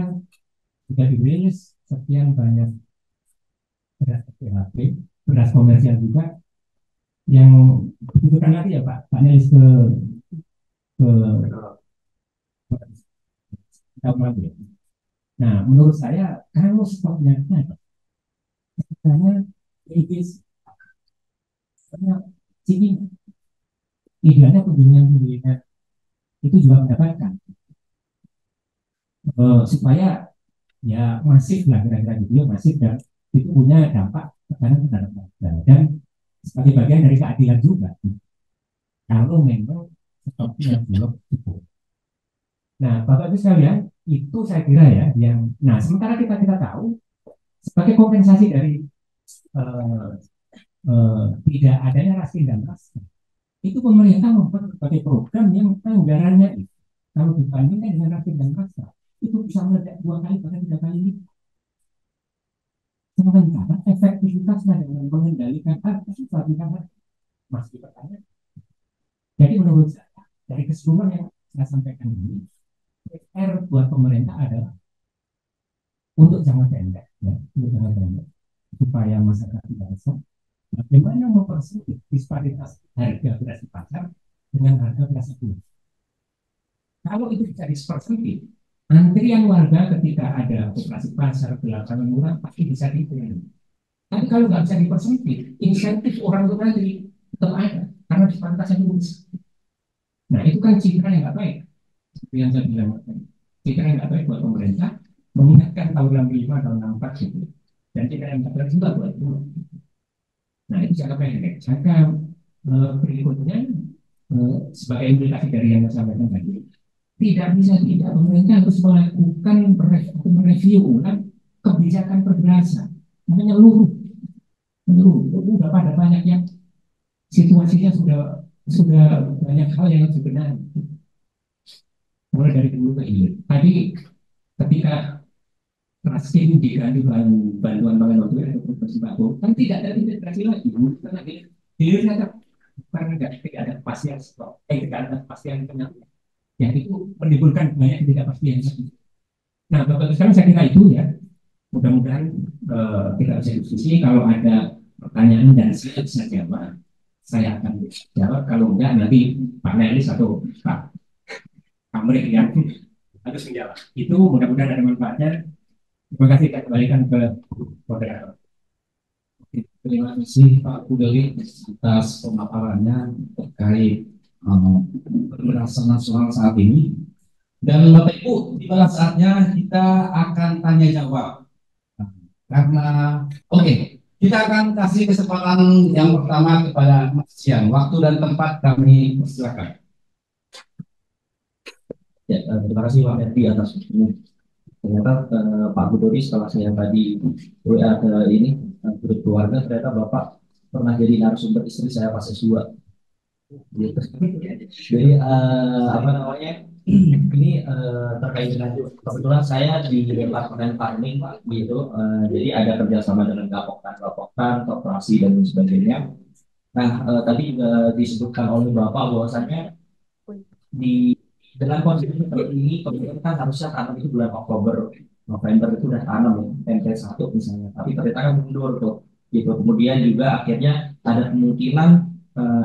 jika dirilis sekian banyak beras PHP, beras komersial juga yang dibutuhkan lagi ya Pak Nelis ke tahun lalu ya. Nah, menurut saya kalau stoknya ada, sebenarnya itu sini idealnya pembelian itu juga mendapatkan supaya ya masif lah kira-kira gitu ya masif dan itu punya dampak terhadap terhadap dan sebagai bagian dari keadilan juga kalau memang stoknya belum cukup. Nah, Bapak Ibu sekalian, itu saya kira ya yang nah sementara kita tahu sebagai kompensasi dari uh, tidak adanya rasi dan rasa itu pemerintah membuat berbagai program yang anggarannya itu kalau dibandingkan dengan rasi dan rasa itu bisa meledak 2 kali bahkan 3 kali lipat. Sementara efektivitasnya dengan mengendalikan harga stabilitas masih dipertanyakan. Jadi menurut saya dari keseluruhan yang saya sampaikan ini, PR buat pemerintah adalah untuk jangka pendek, ya, untuk jangka pendek supaya masyarakat tidak resah, Bagaimana mempersempit disparitas harga beras di pasar dengan harga beras itu? Kalau itu bisa dipersempit, antrian warga ketika ada operasi pasar belakangan murah pasti bisa dihitung. Tapi kalau nggak bisa dipersempit, insentif orang itu nanti tetap ada karena disparitasnya itu besar. Nah itu kan citra yang nggak baik. Seperti yang saya bilang, citra yang nggak baik buat pemerintah, mengingatkan tahun 65, tahun 64 gitu. Dan citra yang nggak baik juga buat buruh. Nah itu jangka pendek. Jangka berikutnya sebagai implikasi dari yang saya sampaikan tadi, tidak bisa tidak pemerintah harus melakukan mereview ulang kebijakan perberasan menyeluruh. Sudah pada banyak yang situasinya sudah banyak hal yang harus dibenahi. Mulai dari dulu ke hilir. Tadi ketika Raskin diganti bantuan pangan waktu atau program sembako, kan tidak ada integrasi lagi. Karena hilir saja karena tidak ada kepastian stok, tidak ada kepastian penyakit. Yang itu menimbulkan banyak ketidakpastian. Nah, Bapak sekarang saya kira itu ya. Mudah-mudahan kita bisa diskusi. Kalau ada pertanyaan dan saya bisa jawab, saya akan jawab. Kalau enggak, nanti Pak Nelis atau Pak Amri yang harus menjawab. Itu mudah-mudahan ada manfaatnya. Terima kasih. Saya kembalikan ke moderator. Terima kasih Pak Kudari atas pemaparannya terkait pemberasan nasional saat ini. Dan Bapak Ibu, tiba saatnya kita akan tanya jawab. Karena kita akan kasih kesempatan yang pertama kepada Mas Sian. Waktu dan tempat kami persilakan. Ya, terima kasih Pak Ferdi atas waktunya. Ternyata Pak Budori setelah saya tadi WA ke ini grup keluarga, ternyata Bapak pernah jadi narasumber istri saya pas S2. Gitu. Jadi apa namanya? Ini terkait dengan kebetulan saya di departemen farming gitu, jadi ada kerjasama dengan Gapoktan, koperasi dan sebagainya. Nah, tadi juga disebutkan oleh Bapak bahwasanya dengan kondisi seperti ini, pemerintah kan harusnya tanam itu bulan Oktober, November itu udah tanam ya, MP1 misalnya, tapi ternyata kan mundur tuh, gitu. Kemudian juga akhirnya ada kemungkinan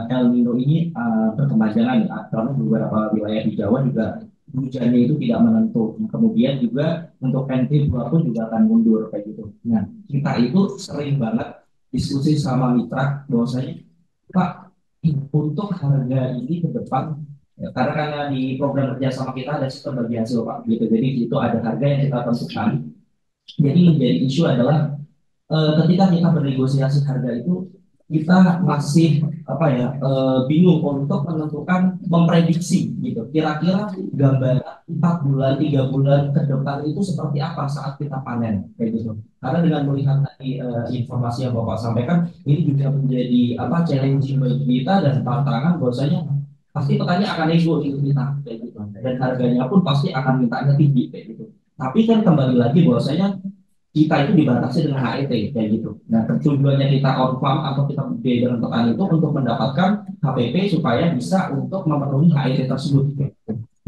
El Nino ini berkepanjangan karena beberapa wilayah di Jawa juga hujannya itu tidak menentu. Nah, kemudian juga untuk NT2 pun juga akan mundur kayak gitu. Nah, kita itu sering banget diskusi sama mitra bahwasanya Pak, untuk harga ini ke depan ya, karena di program kerjasama kita ada sistem bagi hasil Pak gitu. Jadi itu ada harga yang kita tentukan. Jadi menjadi isu adalah ketika kita bernegosiasi harga itu kita masih bingung untuk menentukan memprediksi gitu kira-kira gambaran 4 bulan 3 bulan ke depan itu seperti apa saat kita panen kayak gitu. Karena dengan melihat tadi informasi yang Bapak sampaikan ini juga menjadi challenging bagi kita dan tantangan bahwasanya pasti petani akan nego itu kita kayak gitu dan harganya pun pasti akan mintanya tinggi kayak gitu. Tapi kan kembali lagi bahwasanya kita itu dibatasi dengan HET kayak gitu. Nah, tujuannya kita on farm atau kita berbeda dengan petani itu untuk mendapatkan HPP supaya bisa untuk memenuhi HET tersebut.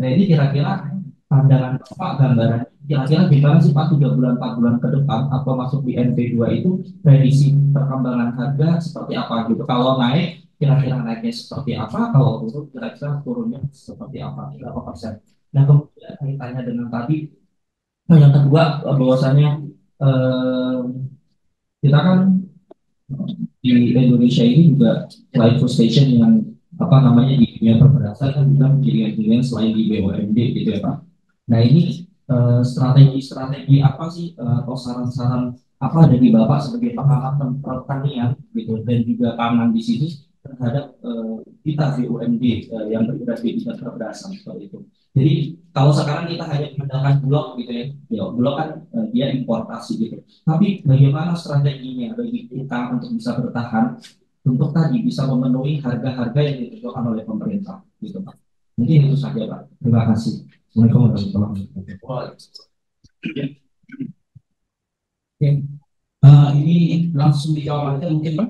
Nah, ini kira-kira pandangan Pak, gambaran kira-kira gimana sih Pak 3 bulan 4 bulan ke depan atau masuk di NP2 itu prediksi perkembangan harga seperti apa gitu. Kalau naik kira-kira naiknya seperti apa, kalau turun kira-kira turunnya seperti apa, berapa persen. Nah, kemudian kaitannya dengan tadi yang kedua bahwasanya kita kan di Indonesia ini juga selain food station yang di dunia perberasan kan juga menjadi selain di BUMD gitu ya Pak. Nah ini strategi apa sih atau saran-saran apa dari Bapak sebagai pengamat pertanian gitu dan juga pangan di sini terhadap kita BUMD yang bergerak di bidang perberasan seperti itu. Jadi kalau sekarang kita hanya mengandalkan Bulog gitu ya Bulog kan dia importasi gitu. Tapi bagaimana strateginya bagi kita untuk bisa bertahan untuk tadi bisa memenuhi harga-harga yang ditentukan oleh pemerintah gitu Pak. Mungkin itu saja Pak. Terima kasih. Assalamualaikum warahmatullahi wabarakatuh. Ini langsung dijawab aja mungkin Pak.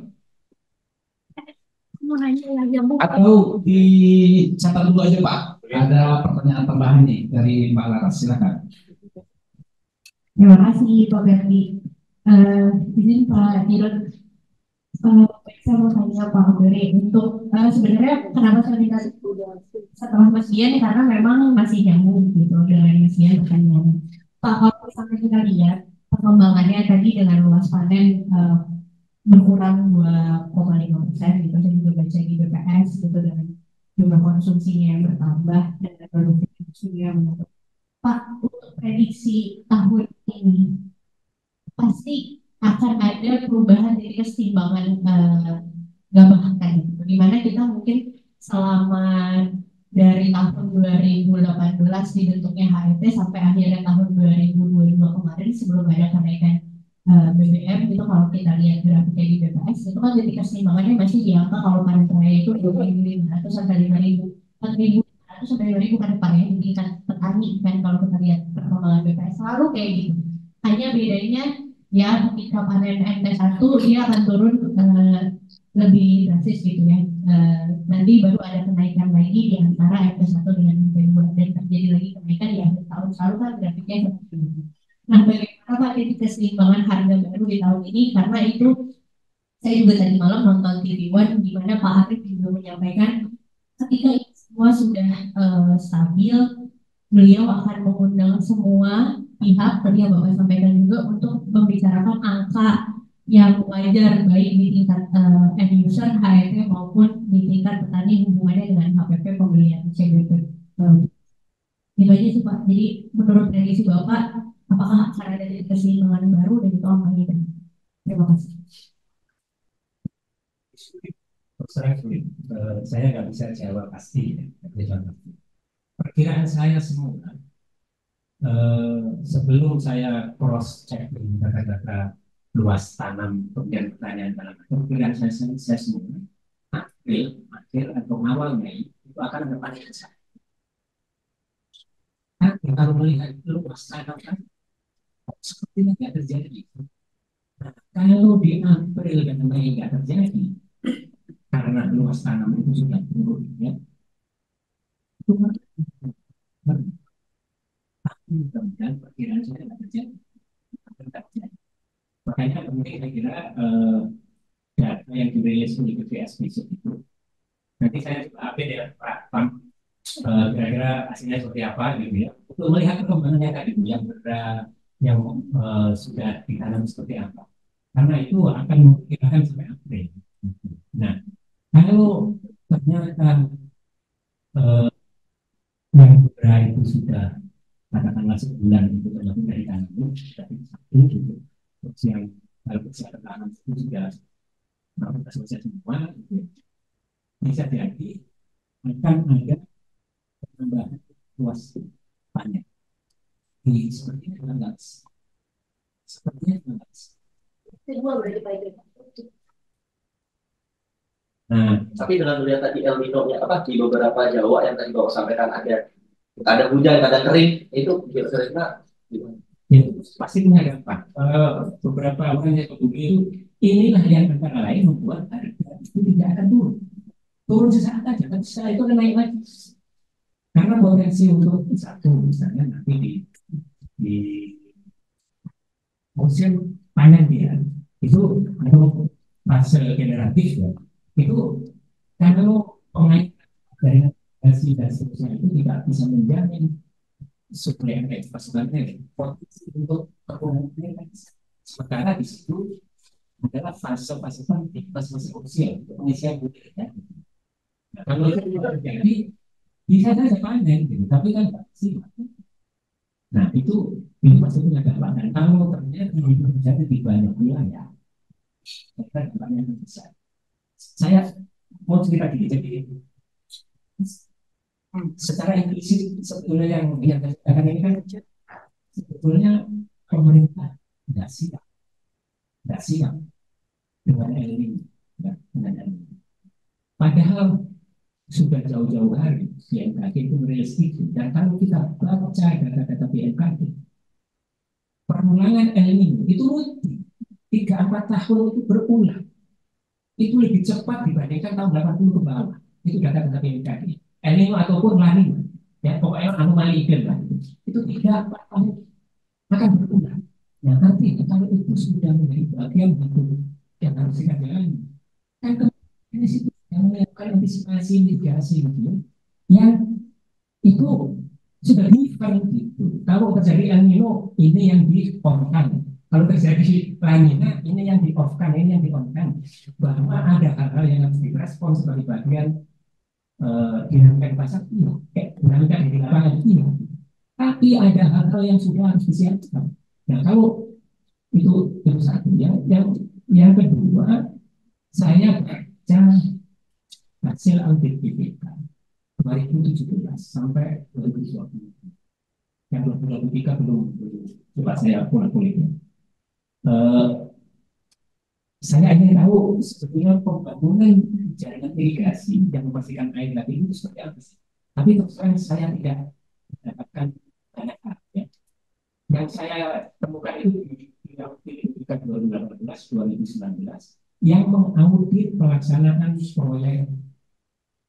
Mau nanya lagi Bu. Atau dicatat dulu aja Pak. Ada pertanyaan tambahan nih dari Mbak Laras, silakan. Terima kasih Pak Ferdi. Izin Pak Dirut, Saya mau tanya Pak Beri untuk sebenarnya kenapa saya minta setelah Mas Dian karena memang masih nyambung gitu dengan Mas Dian pertanyaannya. Pak, kalau misalnya kita lihat perkembangannya tadi dengan luas panen berkurang 2,5% gitu, saya juga baca di BPS gitu dengan jumlah konsumsinya yang bertambah dan produksi yang menurun. Pak, untuk prediksi tahun ini pasti akan ada perubahan dari keseimbangan gabah kan gitu. Dimana kita mungkin selama dari tahun 2018 dibentuknya HET sampai akhirnya tahun 2022 kemarin sebelum ada kenaikan BBM itu kalau kita lihat grafiknya di BPS itu kan jadi keseimbangannya masih di angka kalau panen raya itu 2.500 sampai 5.000 4.500 sampai 5.000 kan depannya di tingkat petani kan kalau kita lihat perkembangan BPS selalu kayak gitu hanya bedanya ya ketika panen MT1 dia akan turun lebih drastis gitu ya. Nanti baru ada kenaikan lagi di antara MT1 dengan MT2 dan terjadi lagi kenaikan di akhir tahun selalu kan grafiknya seperti itu. Nah, bagaimana Pak titik keseimbangan harga baru di tahun ini karena itu saya juga tadi malam nonton TV One di mana Pak Arief juga menyampaikan ketika ini semua sudah stabil beliau akan mengundang semua pihak tadi yang Bapak sampaikan juga untuk membicarakan angka yang wajar baik di tingkat end user HET maupun di tingkat petani hubungannya dengan HPP pembelian CBP. Itu aja sih Pak. Jadi menurut prediksi Bapak, apakah akan ada keseimbangan baru dari tahun ini? Terima kasih. Terus terang sulit. Saya nggak bisa jawab pasti ya. Perkiraan saya semua sebelum saya cross check dengan data-data luas tanam dan pertanian tanam, perkiraan saya semua April, akhir atau awal Mei itu akan ada panen besar. Tapi kalau melihat luas tanam kan sepertinya nggak terjadi. Nah, kalau di April dan Mei nggak terjadi karena luas tanam itu sudah turun, ya, itu tapi mudah-mudahan perkiraan saya tidak terjadi. Makanya kemudian saya kira data yang dirilis oleh BPS besok itu nanti saya coba update ya Pak Pam, kira-kira hasilnya seperti apa gitu ya untuk melihat perkembangannya tadi yang yang sudah ditanam seperti apa karena itu akan memperkirakan sampai April. Nah kalau ternyata yang beberapa itu sudah katakanlah sebulan itu terjadi dari tanam tapi satu gitu terus yang kalau kesehatan tanam itu sudah selesai semua gitu. Bisa jadi akan ada penambahan luas panen di sepertinya 19 sepertinya 19. Nah, tapi dengan melihat tadi El Nino-nya apa di beberapa Jawa yang tadi Bapak sampaikan ada hujan, ada kering, itu kira-kira gimana? Itu pasti punya dampak. Beberapa orang yang peduli itu inilah yang antara lain membuat harga itu tidak akan turun sesaat aja, tapi setelah itu akan naik lagi. Karena potensi untuk satu misalnya nanti di musim panen dia itu atau fase generatif ya itu kalau pemain dari hasil dan seterusnya itu tidak bisa menjamin suplai energi pasukannya potensi untuk perkembangan sementara di situ adalah fase-fase penting, fase-fase usia untuk pengisian budaya. Nah, kalau itu tidak terjadi bisa saja panen gitu, tapi kan sih. Nah itu pasti punya dampak dan kalau ternyata itu terjadi di banyak wilayah, kita dampaknya besar. Saya mau cerita gini, jadi secara implisit sebetulnya yang akan ini kan sebetulnya pemerintah tidak siap dengan ini, padahal sudah jauh-jauh hari BMKG itu merilis itu dan kalau kita baca data-data BMKG perulangan El Nino itu rutin 3-4 tahun itu berulang itu lebih cepat dibandingkan tahun 80 ke bawah itu data-data BMKG El Nino ataupun La Nina ya pokoknya anomali iklim lah itu 3-4 tahun akan berulang. Nah artinya kalau itu sudah menjadi bagian itu yang harus kita jalani di situ yang melakukan antisipasi mitigasi gitu ya, yang itu sudah different gitu. Kalau terjadi El Nino ini yang di on kan, kalau terjadi La Nina ini yang di off kan, ini yang di on kan, bahwa ada hal-hal yang harus direspon sebagai bagian dinamika pasar iya, dinamika di lapangan iya. Tapi ada hal-hal yang sudah harus disiapkan. Nah kalau itu satu, yang kedua saya baca hasil audit BPK 2017 sampai 2020. Yang 2023 belum coba saya kulik-kuliknya. Saya ingin tahu sebetulnya pembangunan jaringan irigasi yang memastikan air tadi itu seperti apa sih? Tapi terus terang saya tidak mendapatkan banyak hal ya. Yang saya temukan itu di audit 2018-2019 yang mengaudit pelaksanaan proyek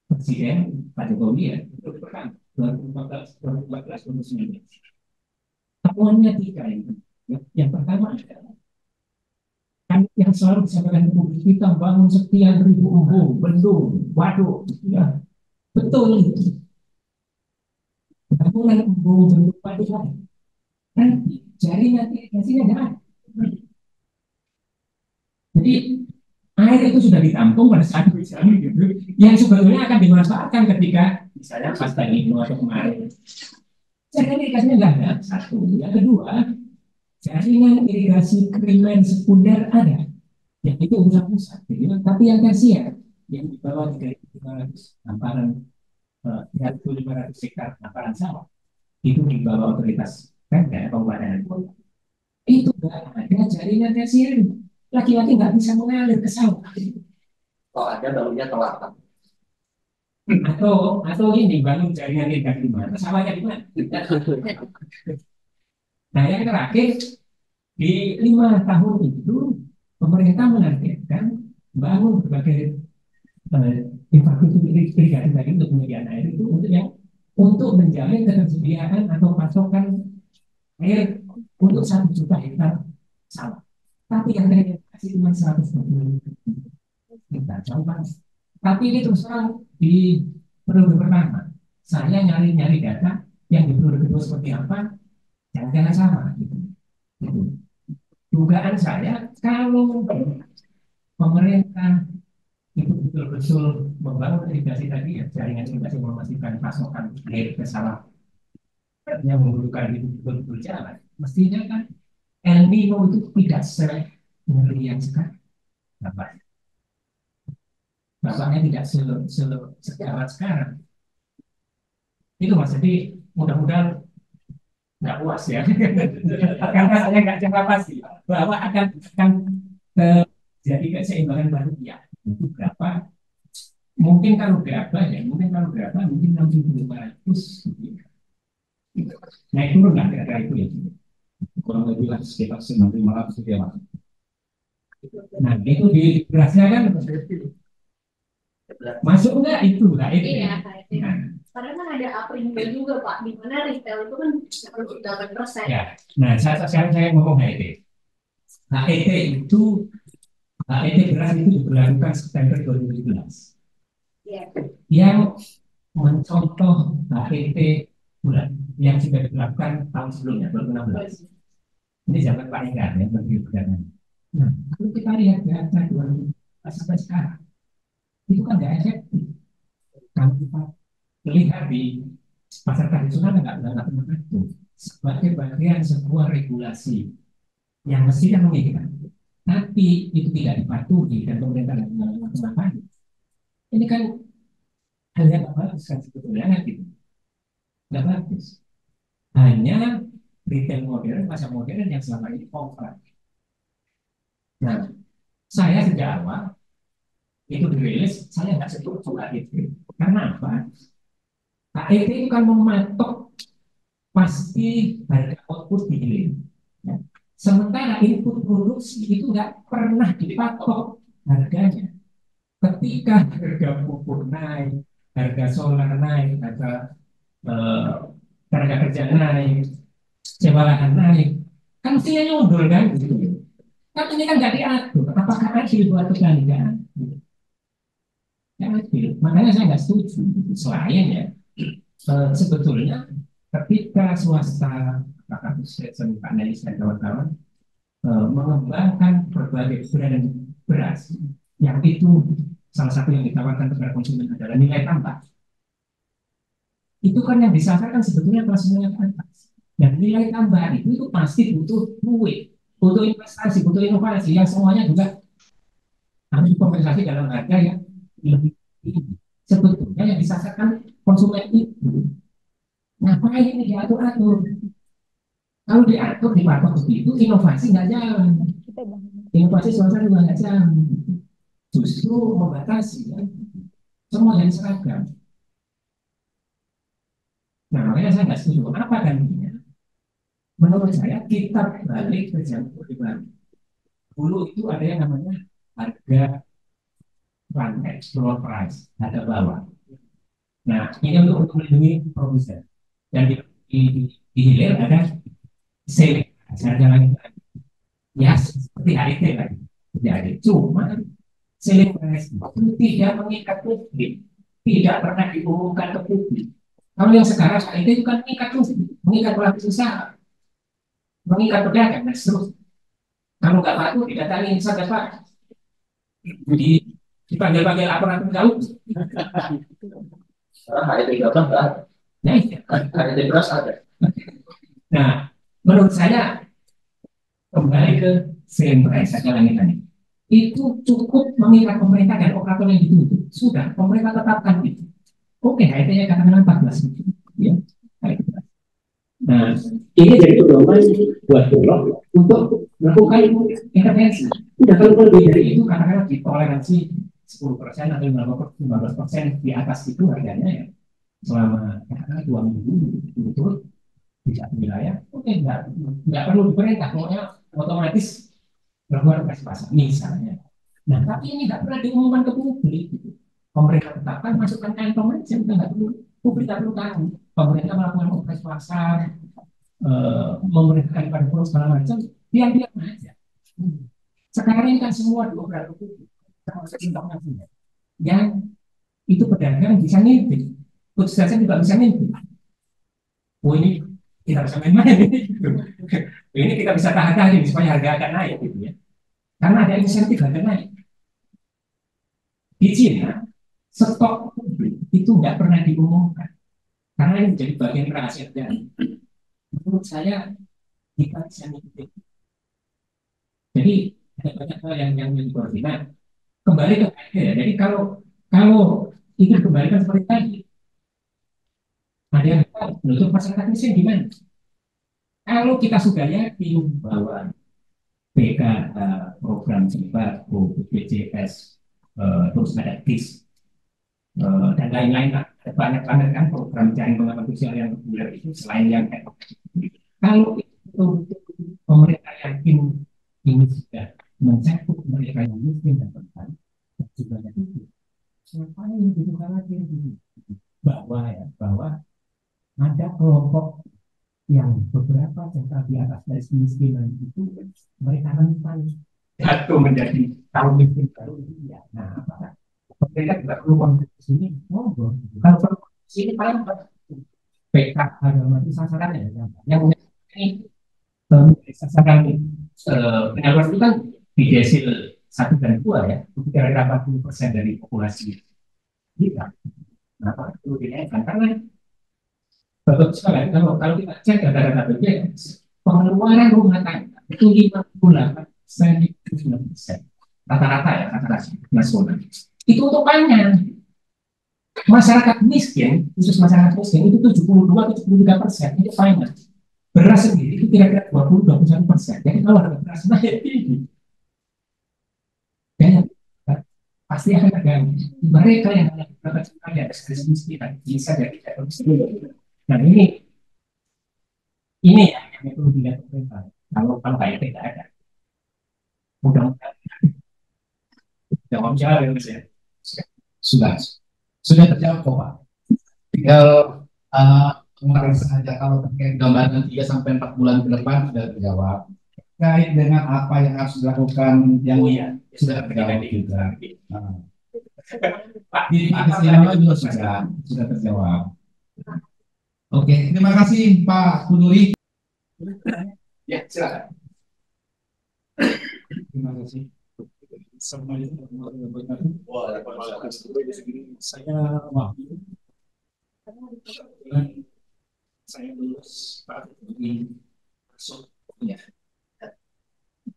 Presiden Pak Jokowi ya untuk pertama 2014, 2019. Temuannya tiga ini. Yang pertama adalah kan yang selalu disampaikan ke publik kita bangun sekian ribu embung, bendung, waduk, ya betul itu. Bangunan embung, bendung, waduk kan jaringan irigasinya nggak ada. Jadi air itu sudah ditampung pada saat hujan gitu, yang sebetulnya akan dimanfaatkan ketika misalnya pas tadi atau kemarin. Jaringan irigasinya nggak ada. Satu, yang kedua jaringan irigasi primer sekunder ada, yang itu usaha pusat, gitu. Tapi yang tersier yang di bawah 3.500 hamparan 3.500 hektar hamparan sawah itu di bawah otoritas Pemda kabupaten itu nggak ada jaringan tersier, laki-laki nggak bisa mengalir ke sawah. Kalau ada barunya telat. Atau ini bangun jaringan irigasi di mana, sawahnya di mana? Nah yang terakhir di 5 tahun itu pemerintah menargetkan bangun berbagai infrastruktur irigasi tadi untuk penyediaan air itu untuk menjamin ketersediaan atau pasokan air untuk 1 juta hektar sawah. Tapi yang terrealisasi cuma 120 hektar jauh banget. Tapi ini terus terang di periode pertama saya nyari data yang di periode kedua seperti apa, jangan sama gitu. Dugaan saya kalau pemerintah itu betul-betul membangun irigasi tadi ya, jaringan irigasi memastikan pasokan air ke sawah yang membutuhkan itu betul-betul jalan, mestinya kan El Nino itu tidak sengeri yang sekarang. Bapaknya tidak sejauh sekarang. Itu Mas, jadi mudah-mudahan nggak puas ya karena saya nggak jangka pasti bahwa akan terjadi keseimbangan baru ya itu berapa mungkin kalau berapa mungkin 6.500 naik turun nggak kira-kira itu ya kurang lebih lah sekitar 9.500 ya Mas. Nah itu di berasnya kan masuk nggak itu lah itu Iya, nah, karena kan ada Aprindo juga Pak, di mana retail itu kan harus 8%. ya. Nah sekarang saya ngomong HET. HET itu HET beras itu diberlakukan September 2017. Iya. Yang mencontoh HET bulan yang sudah dilakukan tahun sebelumnya 2016. Ini zaman Pak Enggar ya Menteri Perdagangan. Nah, kalau kita lihat data 2000 sampai sekarang itu kan nggak efektif. Kalau kita lihat di pasar tradisional nggak pernah itu sebagai bagian sebuah regulasi yang mestinya mengikat, tapi itu tidak dipatuhi dan pemerintah tidak melakukan. Ini kan hal yang nggak bagus kan sebetulnya kan gitu, nggak bagus. Hanya retail modern, pasar modern yang selama ini over. Nah, saya sejak awal itu dirilis, saya nggak setuju itu. Karena apa? HET itu kan mematok pasti harga output dihilir. Ya. Sementara input produksi itu nggak pernah dipatok harganya. Ketika harga pupuk naik, harga solar naik, harga tenaga kerja naik, sewa lahan naik, kan mestinya nyundul kan? Gitu. Kan ini kan nggak diatur. Apakah adil buat petani kan? adil. Makanya saya nggak setuju. Selain ya, sebetulnya ketika swasta, apakah itu Pak Nelis dan kawan-kawan, mengembangkan berbagai brand beras, yang itu salah satu yang ditawarkan kepada konsumen adalah nilai tambah. Itu kan yang disasarkan sebetulnya kelas menengah ke atas. Dan nilai tambah itu pasti butuh duit, butuh investasi, butuh inovasi, yang semuanya juga harus dikompensasi dalam harga yang lebih tinggi. Sebetulnya yang disasarkan konsumen itu, ngapain ini diatur-atur? Kalau diatur, dipatok begitu, inovasi nggak jalan. Inovasi swasta juga nggak jalan. Justru membatasi, kan? Semua jadi seragam. Nah, makanya saya nggak setuju. Apa gantinya? Menurut saya, kita balik ke zaman Orde Baru. Dulu itu ada yang namanya harga rantai, floor price, harga bawah. Nah, ini untuk melindungi produsen. Dan di hilir ada selling, harga langit. Ya, seperti HIT kan. Jadi, cuma selling price itu tidak mengikat publik, tidak pernah diumumkan ke publik. Kalau yang sekarang HIT itu kan mengikat publik, mengikat pelaku usaha, mengikat pedagang, dan seterusnya. Kalau nggak patuh, didatangi saja Pak. Jadi dipanggil-panggil aparat penegak. HIT gabah nggak ada. Nah, HIT beras ada. Nah, menurut saya kembali ke selling price saja langitannya. Itu cukup mengikat pemerintah dan operator yang dituntut. Sudah, pemerintah tetapkan itu. Oke, HIT-nya katakanlah 14 ribu. Ya, nah, ini jadi pedoman buat Bulog untuk melakukan intervensi. Udah kalau lebih dari itu, katakanlah ditoleransi 10% atau 15% di atas itu harganya ya selama katakanlah 2 minggu berturut di satu wilayah, oke, nggak perlu diperintah, pokoknya otomatis berbuat operasi pasar misalnya. Nah, tapi ini nggak pernah diumumkan ke publik. Pemerintah tetapkan masukkan kantong aja, kita nggak perlu, publik nggak perlu tahu. Pemerintah melakukan operasi pasar, memerintahkan pada pulau segala macam, diam-diam aja. Sekarang ini kan semua diobrol publik, termasuk informasinya. Yang itu pedagang bisa ngintip, putusan juga bisa ngintip. Oh, ini kita bisa main-main ini kita bisa tahan-tahan supaya harga agak naik gitu ya. Karena ada insentif harga naik. Di Cina, stok publik itu nggak pernah diumumkan. Karena ini menjadi bagian rahasia dan menurut saya kita bisa ngikutin. Jadi ada banyak hal yang dikorban. Nah, kembali ke ya. Jadi kalau itu dikembalikan seperti tadi, ada yang menutup masyarakat miskin gimana? Kalau kita sudah yakin bahwa PKH, program sembako, BPJS, terus ada KIS, dan lain-lain, ada banyak banget kan program jaring pengaman sosial yang populer itu selain yang kalau itu pemerintah yakin ini sudah mencakup mereka yang miskin dan rentan, juga yang itu, ngapain gitu khawatir bahwa ada kelompok yang beberapa centang di atas garis kemiskinan itu mereka rentan jatuh menjadi kaum miskin baru ya. Nah, apakah pemerintah tidak perlu kontribusi ini? Kalau perlu ini paling PKH itu sasarannya yang ini sasaran penyaluran itu kan di desil 1 dan 2 ya, itu kira-kira 40% dari populasi kita. Kenapa perlu dinaikkan? Karena betul sekali, kalau kita cek data-data BPJS, pengeluaran rumah tangga itu 58% rata-rata ya, rata-rata nasional. Itu untuk pangan. Masyarakat miskin, khusus masyarakat miskin itu 72-73% itu pangan. Beras sendiri itu kira-kira 20-21%. Jadi kalau harga beras naik tinggi, ya, pasti akan terganggu. Mereka yang dapat sekali ada kemiskinan bisa jadi tidak miskin. Nah ini ya yang perlu dilihat pemerintah. Kalau kayak tidak ada, mudah-mudahan jawab ya Mas ya. Sudah terjawab kok Pak. Tinggal kemarin saja kalau terkait gambaran 3-4 bulan ke depan sudah terjawab. Terkait dengan apa yang harus dilakukan yang sudah terjawab juga. Pak, Di Kesiawan juga sudah terjawab. Oke, terima kasih Pak Kuduri. ya silakan. Terima kasih. Assalamualaikum warahmatullahi wabarakatuh. Saya Wahyu. Kebetulan saya lulus Pak Kuduri masuk ya.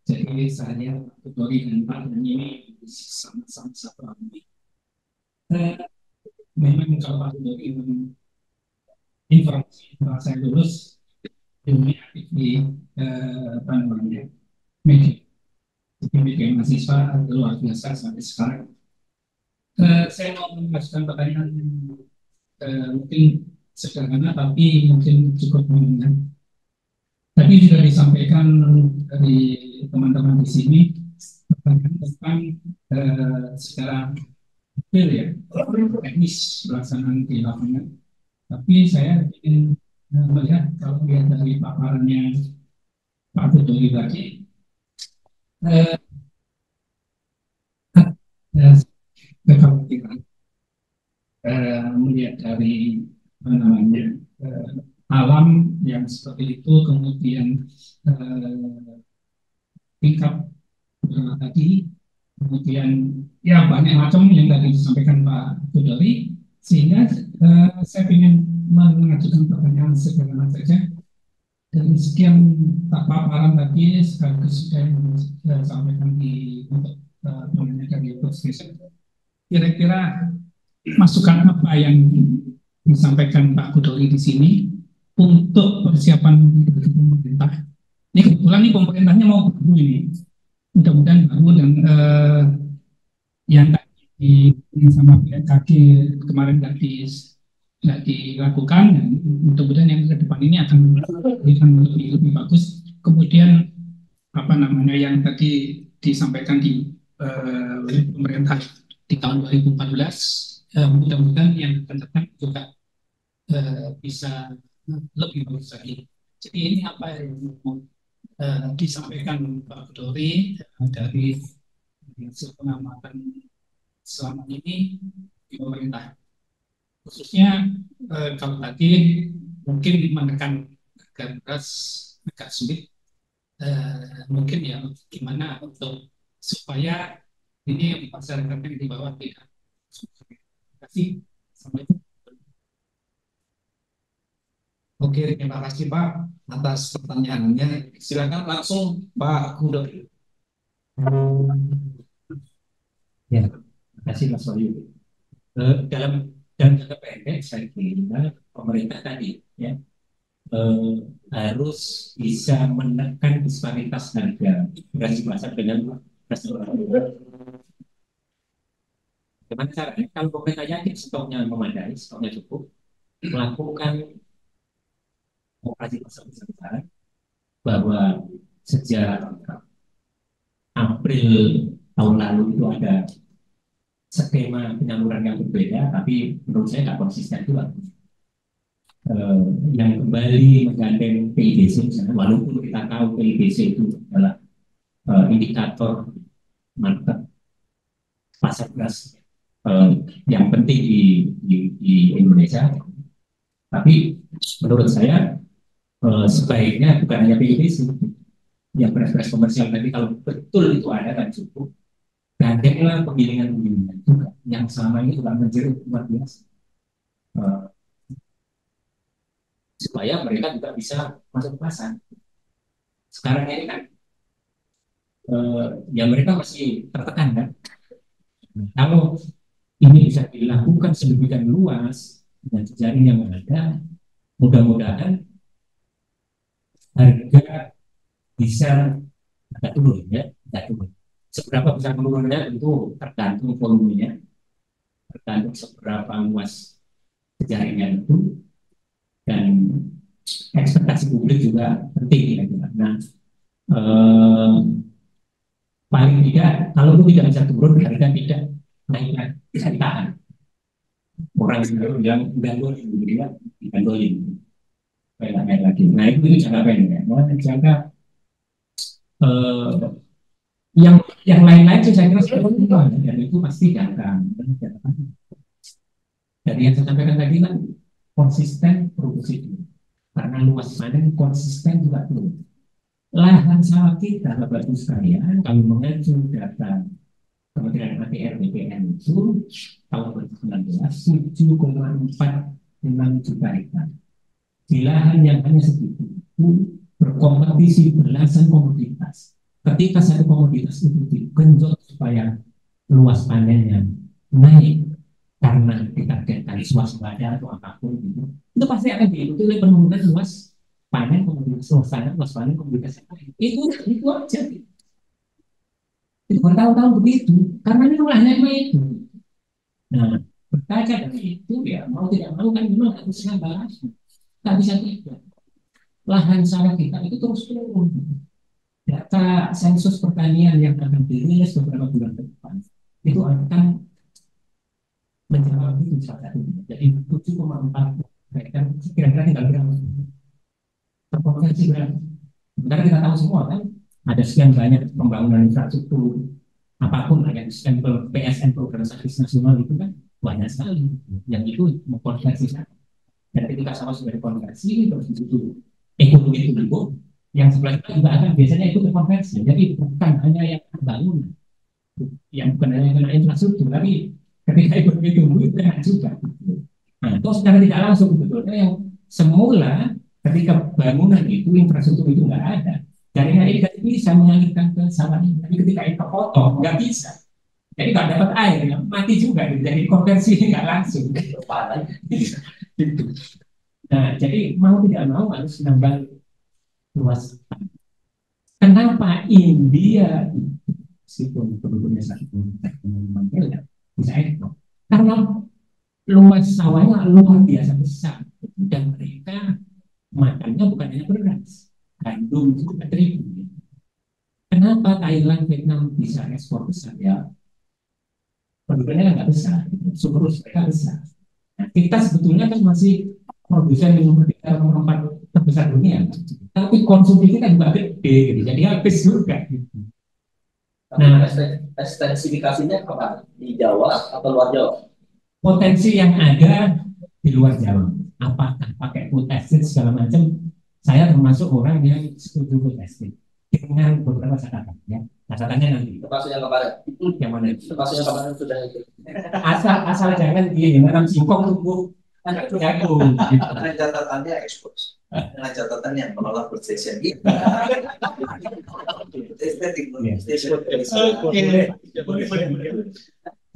Jadi saya Pak Kuduri dan Pak Dani ini sama-sama satu alumni. Memang kalau Pak Kuduri informasi setelah saya lulus ilmunya aktif di apa namanya media. Jadi media mahasiswa luar biasa sampai sekarang. Saya mau mengajukan pertanyaan mungkin sederhana tapi mungkin cukup mengenai. Tadi sudah disampaikan dari teman-teman di sini tentang secara detail ya teknis pelaksanaan di lapangan. Tapi saya ingin melihat kalau lihat dari paparannya Pak Kuduri tadi, kekhawatiran melihat dari apa namanya alam yang seperti itu, kemudian tingkat tadi, kemudian ya banyak macam yang tadi disampaikan Pak Kuduri, sehingga saya ingin mengajukan pertanyaan sederhana saja. Dari sekian paparan tadi sekaligus yang disampaikan di untuk menanyakan di presentation, kira-kira masukan apa yang disampaikan Pak Kuduri di sini untuk persiapan dari pemerintah? Ini kebetulan nih pemerintahnya mau baru ini, mudah-mudahan baru dan yang tadi sama BMKG kemarin nggak dilakukan, dan mudah-mudahan yang ke depan ini akan lebih bagus. Kemudian apa namanya yang tadi disampaikan di pemerintah di tahun 2014, mudah-mudahan yang akan datang juga bisa lebih bagus lagi. Jadi ini apa yang disampaikan Pak Kuduri dari hasil pengamatan selama ini di pemerintah, khususnya kalau tadi mungkin menekan harga beras agak sulit, mungkin ya gimana untuk supaya ini masyarakat yang di bawah tidak. Terima kasih. Oke, terima kasih Pak atas pertanyaannya. Silakan langsung Pak Kudori. Ya, terima kasih Mas Wahyu. Dalam jangka pendek saya kira pemerintah tadi ya harus bisa menekan disparitas harga beras di pasar dengan beras luar. Gimana caranya? Kalau pemerintah yakin stoknya memadai, stoknya cukup, melakukan operasi pasar besar bahwa sejak April tahun lalu itu ada skema penyaluran yang berbeda, tapi menurut saya nggak konsisten juga. Yang kembali menggandeng PIBC misalnya, walaupun kita tahu PIBC itu adalah indikator market pasar beras yang penting di Indonesia, tapi menurut saya sebaiknya bukan hanya PIBC, yang beras-beras komersial tadi kalau betul itu ada dan cukup, gandenglah penggilingan-penggilingan juga yang selama ini juga menjerit luar biasa, supaya mereka juga bisa masuk ke pasar. Sekarang ini kan ya mereka masih tertekan kan. Kalau ini bisa dilakukan sedemikian luas dan jejaring yang ada, mudah-mudahan harga bisa agak turun ya, agak turun. Seberapa besar menurunnya itu tergantung volumenya, tergantung seberapa luas jejaringnya itu, dan ekspektasi publik juga penting kira-kira. Nah, paling tidak kalau itu tidak bisa turun, harga tidak naik, bisa ditahan. Orang yang gandol gitu ya, digandolin kayak lagi. Nah itu jangka pendek. Nah, jangka Yang lain-lain sih saya kira semua dan itu pasti akan. Jadi yang saya sampaikan tadi kan konsisten produksi dulu. Karena luas panen konsisten juga dulu. Lahan sawah kita, Bapak Ibu sekalian, kalau mengacu data Kementerian ATR BPN itu tahun 2019 7,46 juta hektar. Di lahan yang hanya segitu itu berkompetisi belasan komoditas. Ketika satu komoditas itu digenjot supaya luas panennya naik karena ditargetkan swasembada atau apapun gitu, itu pasti akan diikuti oleh penurunan luas panen komoditas luas panen komoditas yang lain. Itu aja. Itu bertahun-tahun begitu karena ini ulahnya itu. Nah, berkaca dari itu ya mau tidak mau kan memang harus bahas. Tak bisa tidak. Lahan sawah kita itu terus turun. Data sensus pertanian yang akan dirilis beberapa bulan ke depan itu akan menjawab itu salah satunya. Jadi 7,4 hektar kira-kira tinggal berapa? Terpotensi berapa? Sebenarnya kita tahu semua kan ada sekian banyak pembangunan infrastruktur apapun ada stempel PSN program strategis nasional itu kan banyak sekali yang itu mengkonversi dan ketika sama sudah dikonversi terus di situ ekonomi itu dulu yang sebelah itu juga akan biasanya itu konversi jadi bukan hanya yang bangunan yang bukan hanya infrastruktur tapi ketika ekonomi tumbuh itu kan juga nah itu secara tidak langsung sebetulnya yang semula ketika bangunan itu infrastruktur itu nggak ada jaringan irigasi bisa mengalirkan ke sawah ini, tapi ketika itu kepotong nggak bisa, jadi nggak dapat air, ya, mati juga, jadi konversi nggak langsung. Nah, jadi mau tidak mau harus nambah luas. Kenapa India meskipun penduduknya 1,5 miliar bisa ekspor? Karena luas sawahnya luar biasa besar dan mereka makannya bukan hanya beras. Gandum itu juga terigu. Kenapa Thailand, Vietnam bisa ekspor besar ya? Penduduknya nggak besar, surplus mereka besar. Nah, kita sebetulnya kan masih produsen yang nomor 3 nomor 4 terbesar dunia, tapi konsumsi kita juga gede, gitu. Jadi habis juga. Gitu. Nah, ekstensifikasinya kemana? Di Jawa atau luar Jawa? Potensi yang ada di luar Jawa, apakah pakai food estate segala macam? Saya termasuk orang yang setuju food estate dengan beberapa catatan ya. Catatannya nanti. Termasuk yang kemarin. Yang mana? Termasuk yang kemarin sudah itu. Asal jangan di dalam singkong tumbuh anak jagung. Gitu. Dengan catatannya ekspos. Dengan catatan yang menolak perselisihan kita. Estetik.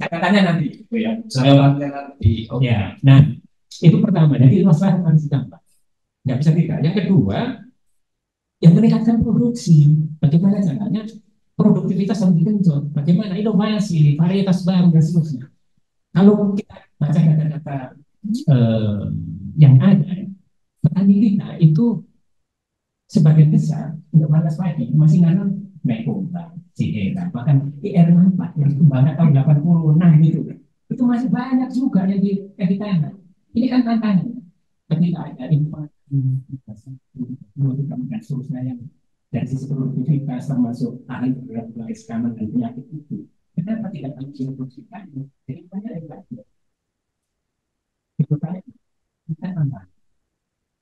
Catatannya nanti. Ya. Ya. Nah, itu pertama. Jadi masalah harus ditambah. Nggak bisa tidak. Yang kedua, yang meningkatkan produksi. Bagaimana caranya? Produktivitas harus digenjot. Bagaimana inovasi, varietas baru dan seterusnya. Kalau kita baca data-data yang ada, petani kita itu sebagian besar untuk varietas padi masih nanam Mekongga, Ciera, bahkan IR4 yang kembangnya tahun 86 itu masih banyak juga yang ditanam. Ini kan tantangan. Ketika ada inovasi dan seterusnya yang dari sisi produktivitas termasuk ahli berbagai sekaman dan penyakit itu, kenapa tidak kami produksikan? Jadi banyak yang belajar. Itu tadi kita tambah.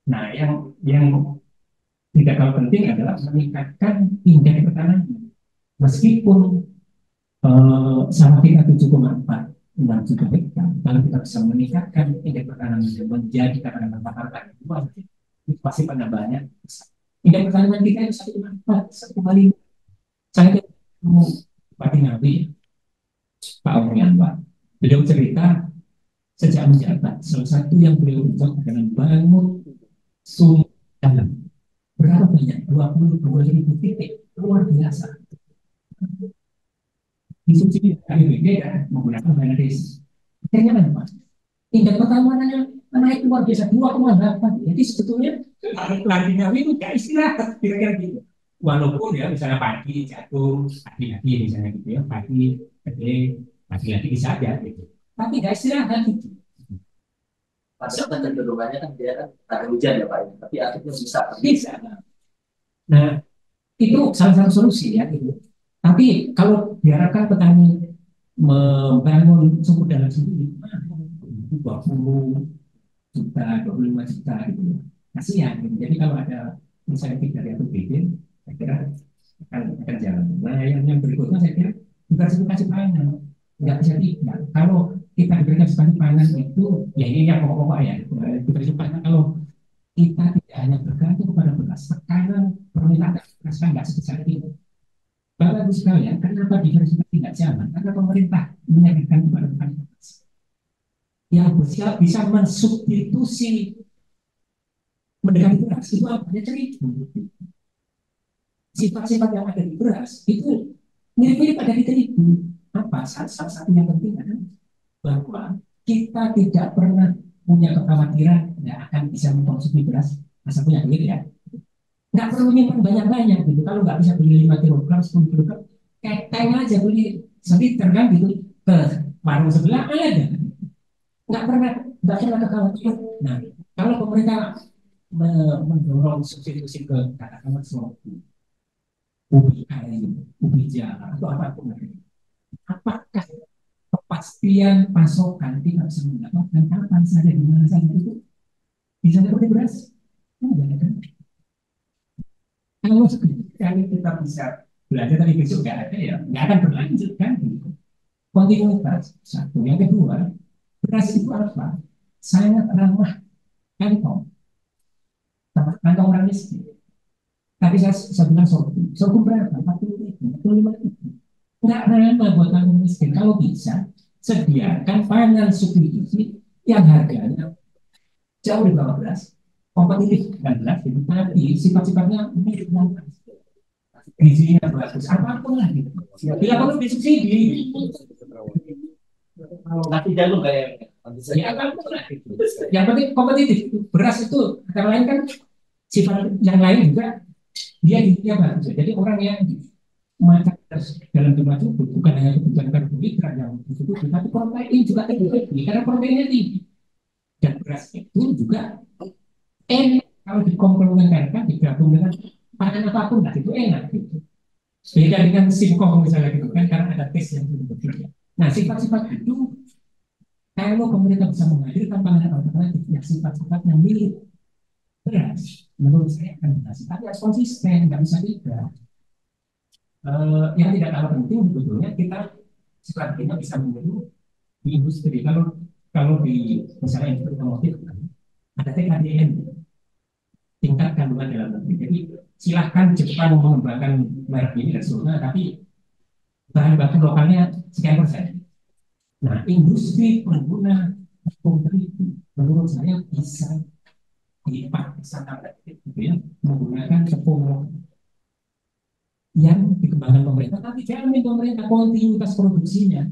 Nah, yang tidak kalah penting adalah meningkatkan indeks pertanahan. Meskipun sama kita 7,4 juta hektar, kalau kita bisa meningkatkan indeks pertanahan menjadi katakanlah 4 itu pasti penambahannya besar. Indeks pertanahan kita itu 1,4, 1,5. Saya ketemu Pak Nabi, Pak Omrianwar. Beliau cerita sejak menjabat, salah satu yang beliau ucap adalah bangun sumur dalam. Berapa banyak? 22.000 titik, luar biasa. Disubsidi dari BPD dan menggunakan dana desa. Akhirnya kan Pak, indeks pertambangannya naik luar biasa 2,8. Jadi sebetulnya larinya itu gak istirahat kira-kira gitu. Walaupun ya misalnya pagi jatuh, pagi misalnya gitu ya, pagi gede, pagi lagi bisa aja gitu. Tapi gak istirahat gitu. Padahal kan cenderungannya kan dia kan ada hujan ya Pak, tapi akhirnya bisa. Bisa. Nah, itu salah satu solusi ya gitu. Tapi kalau diharapkan petani membangun sumur dalam sendiri, 20 juta, 25 juta gitu ya. Kasihan gitu. Jadi kalau ada insentif dari APBD, saya kira akan jalan. Nah, yang berikutnya saya kira diversifikasi pangan. Nggak bisa tidak. Kalau kita diversifikasi pangan itu, ya ini yang pokok-pokok ya. Diversifikasi pangan kalau kita tidak hanya bergantung kepada beras, tekanan permintaan beras kan nggak sebesar itu. Bapak Ibu sekalian, kenapa diversifikasi tidak jalan? Karena pemerintah menyediakan kepada petani beras yang bisa mensubstitusi mendekati beras itu apa? Ya terigu. Sifat-sifat yang ada di beras itu mirip-mirip ada di terigu. Apa? Salah satu yang penting adalah bahwa kita tidak pernah punya kekhawatiran tidak akan bisa mengkonsumsi beras asal punya duit ya. Nggak perlu nyimpan banyak-banyak gitu. Kalau nggak bisa beli 5 kilogram, 10 kilogram, keteng aja beli seliter kan gitu ke warung sebelah ada. Nggak pernah kekhawatiran. Nah, kalau pemerintah mendorong substitusi ke katakanlah seperti ubi kayu, ubi jalar atau apapun, apakah kepastian pasokan tidak bisa mendapatkan kapan saja di mana saja itu bisa seperti beras? Enggak kan? Kalau sekali kita bisa belajar dari besok nggak ada ya nggak akan berlanjut kan? Kontinuitas satu. Yang kedua, beras itu apa? Sangat ramah kantong, kantong orang miskin. Tadi saya bilang sorghum. Sorghum berapa? 40.000, 45.000. Nggak ramah buat kantong miskin. Kalau bisa, sediakan pangan substitusi yang harganya jauh di bawah beras, kompetitif dan beras, tapi sifat-sifatnya mirip dengan beras. Gizinya bagus, apapun lah gitu. Bila perlu disubsidi, Nanti jagung kayak ya apapun lah gitu. Yang penting kompetitif. Beras itu antara lain kan sifat yang lain juga dia gizinya bagus. Jadi orang yang makan dalam jumlah cukup bukan hanya kebutuhan karbohidrat yang cukup, tapi protein juga tinggi karena proteinnya tinggi. Dan beras itu juga enak kalau dikomplementarkan digabung dengan pangan apapun lah itu enak gitu. Beda dengan singkong misalnya gitu kan karena ada tes yang berbeda. Nah sifat-sifat itu kalau pemerintah bisa menghadirkan pangan alternatif yang sifat-sifatnya mirip beras, menurut saya akan berhasil. Tapi harus konsisten, nggak bisa tidak. Yang tidak kalah penting sebetulnya kita strateginya bisa menjadi di industri. Kalau di misalnya industri otomotif ada TKDN, tingkat kandungan dalam negeri. Jadi silahkan Jepang mengembangkan merek ini dan seterusnya, tapi bahan baku lokalnya sekian persen. Nah, industri pengguna tepung terigu menurut saya bisa dipakai sangat efektif gitu ya, menggunakan tepung yang dikembangkan pemerintah, tapi jamin pemerintah kontinuitas produksinya,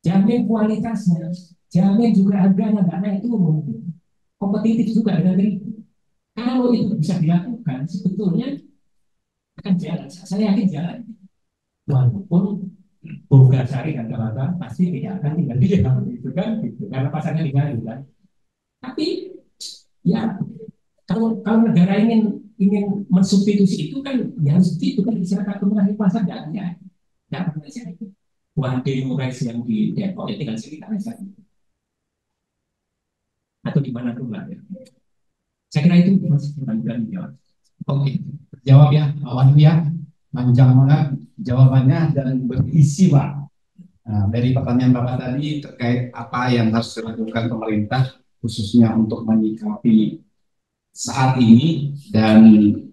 jamin kualitasnya, jamin juga harganya nggak naik turun, kompetitif juga dengan terigu. Kalau itu bisa dilakukan, sebetulnya akan jalan. Saya yakin jalan. Walaupun Bogasari dan kawan-kawan pasti tidak akan tinggal di dalam itu kan, gitu. Karena pasarnya tinggal kan. Tapi ya kalau negara ingin mensubstitusi itu kan ya harus itu kan masyarakat mengenai pasar nggak pernah sih. One day rice yang di Depok ya tinggal sekitar saja atau di mana pun lah ya. Saya kira itu masih mudah-mudahan dijawab. Oke, jawab ya, Pak Wahyu ya. Panjang banget jawabannya dan berisi, Pak. Nah, dari pertanyaan Bapak tadi terkait apa yang harus dilakukan pemerintah khususnya untuk menyikapi saat ini dan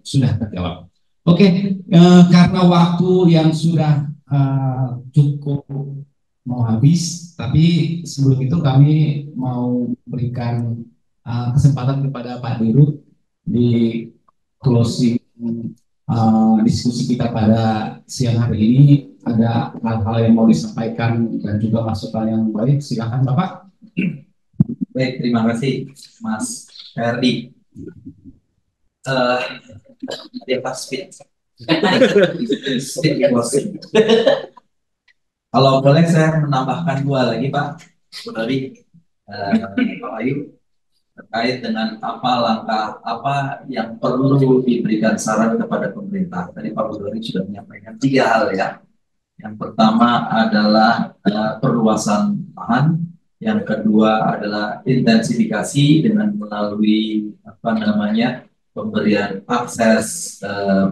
sudah terjawab. Oke, karena waktu yang sudah cukup mau habis, tapi sebelum itu kami mau berikan kesempatan kepada Pak Dirut di closing diskusi kita pada siang hari ini. Ada hal-hal yang mau disampaikan dan juga masukan yang baik, silakan Bapak. Baik, terima kasih Mas Ferdi. Dia pas speed. Kalau boleh saya menambahkan dua lagi Pak dari Pak Ayu. terkait dengan apa langkah apa yang perlu diberikan saran kepada pemerintah. Tadi Pak Budori sudah menyampaikan 3 hal ya. Yang pertama adalah perluasan lahan, yang kedua adalah intensifikasi dengan melalui apa namanya pemberian akses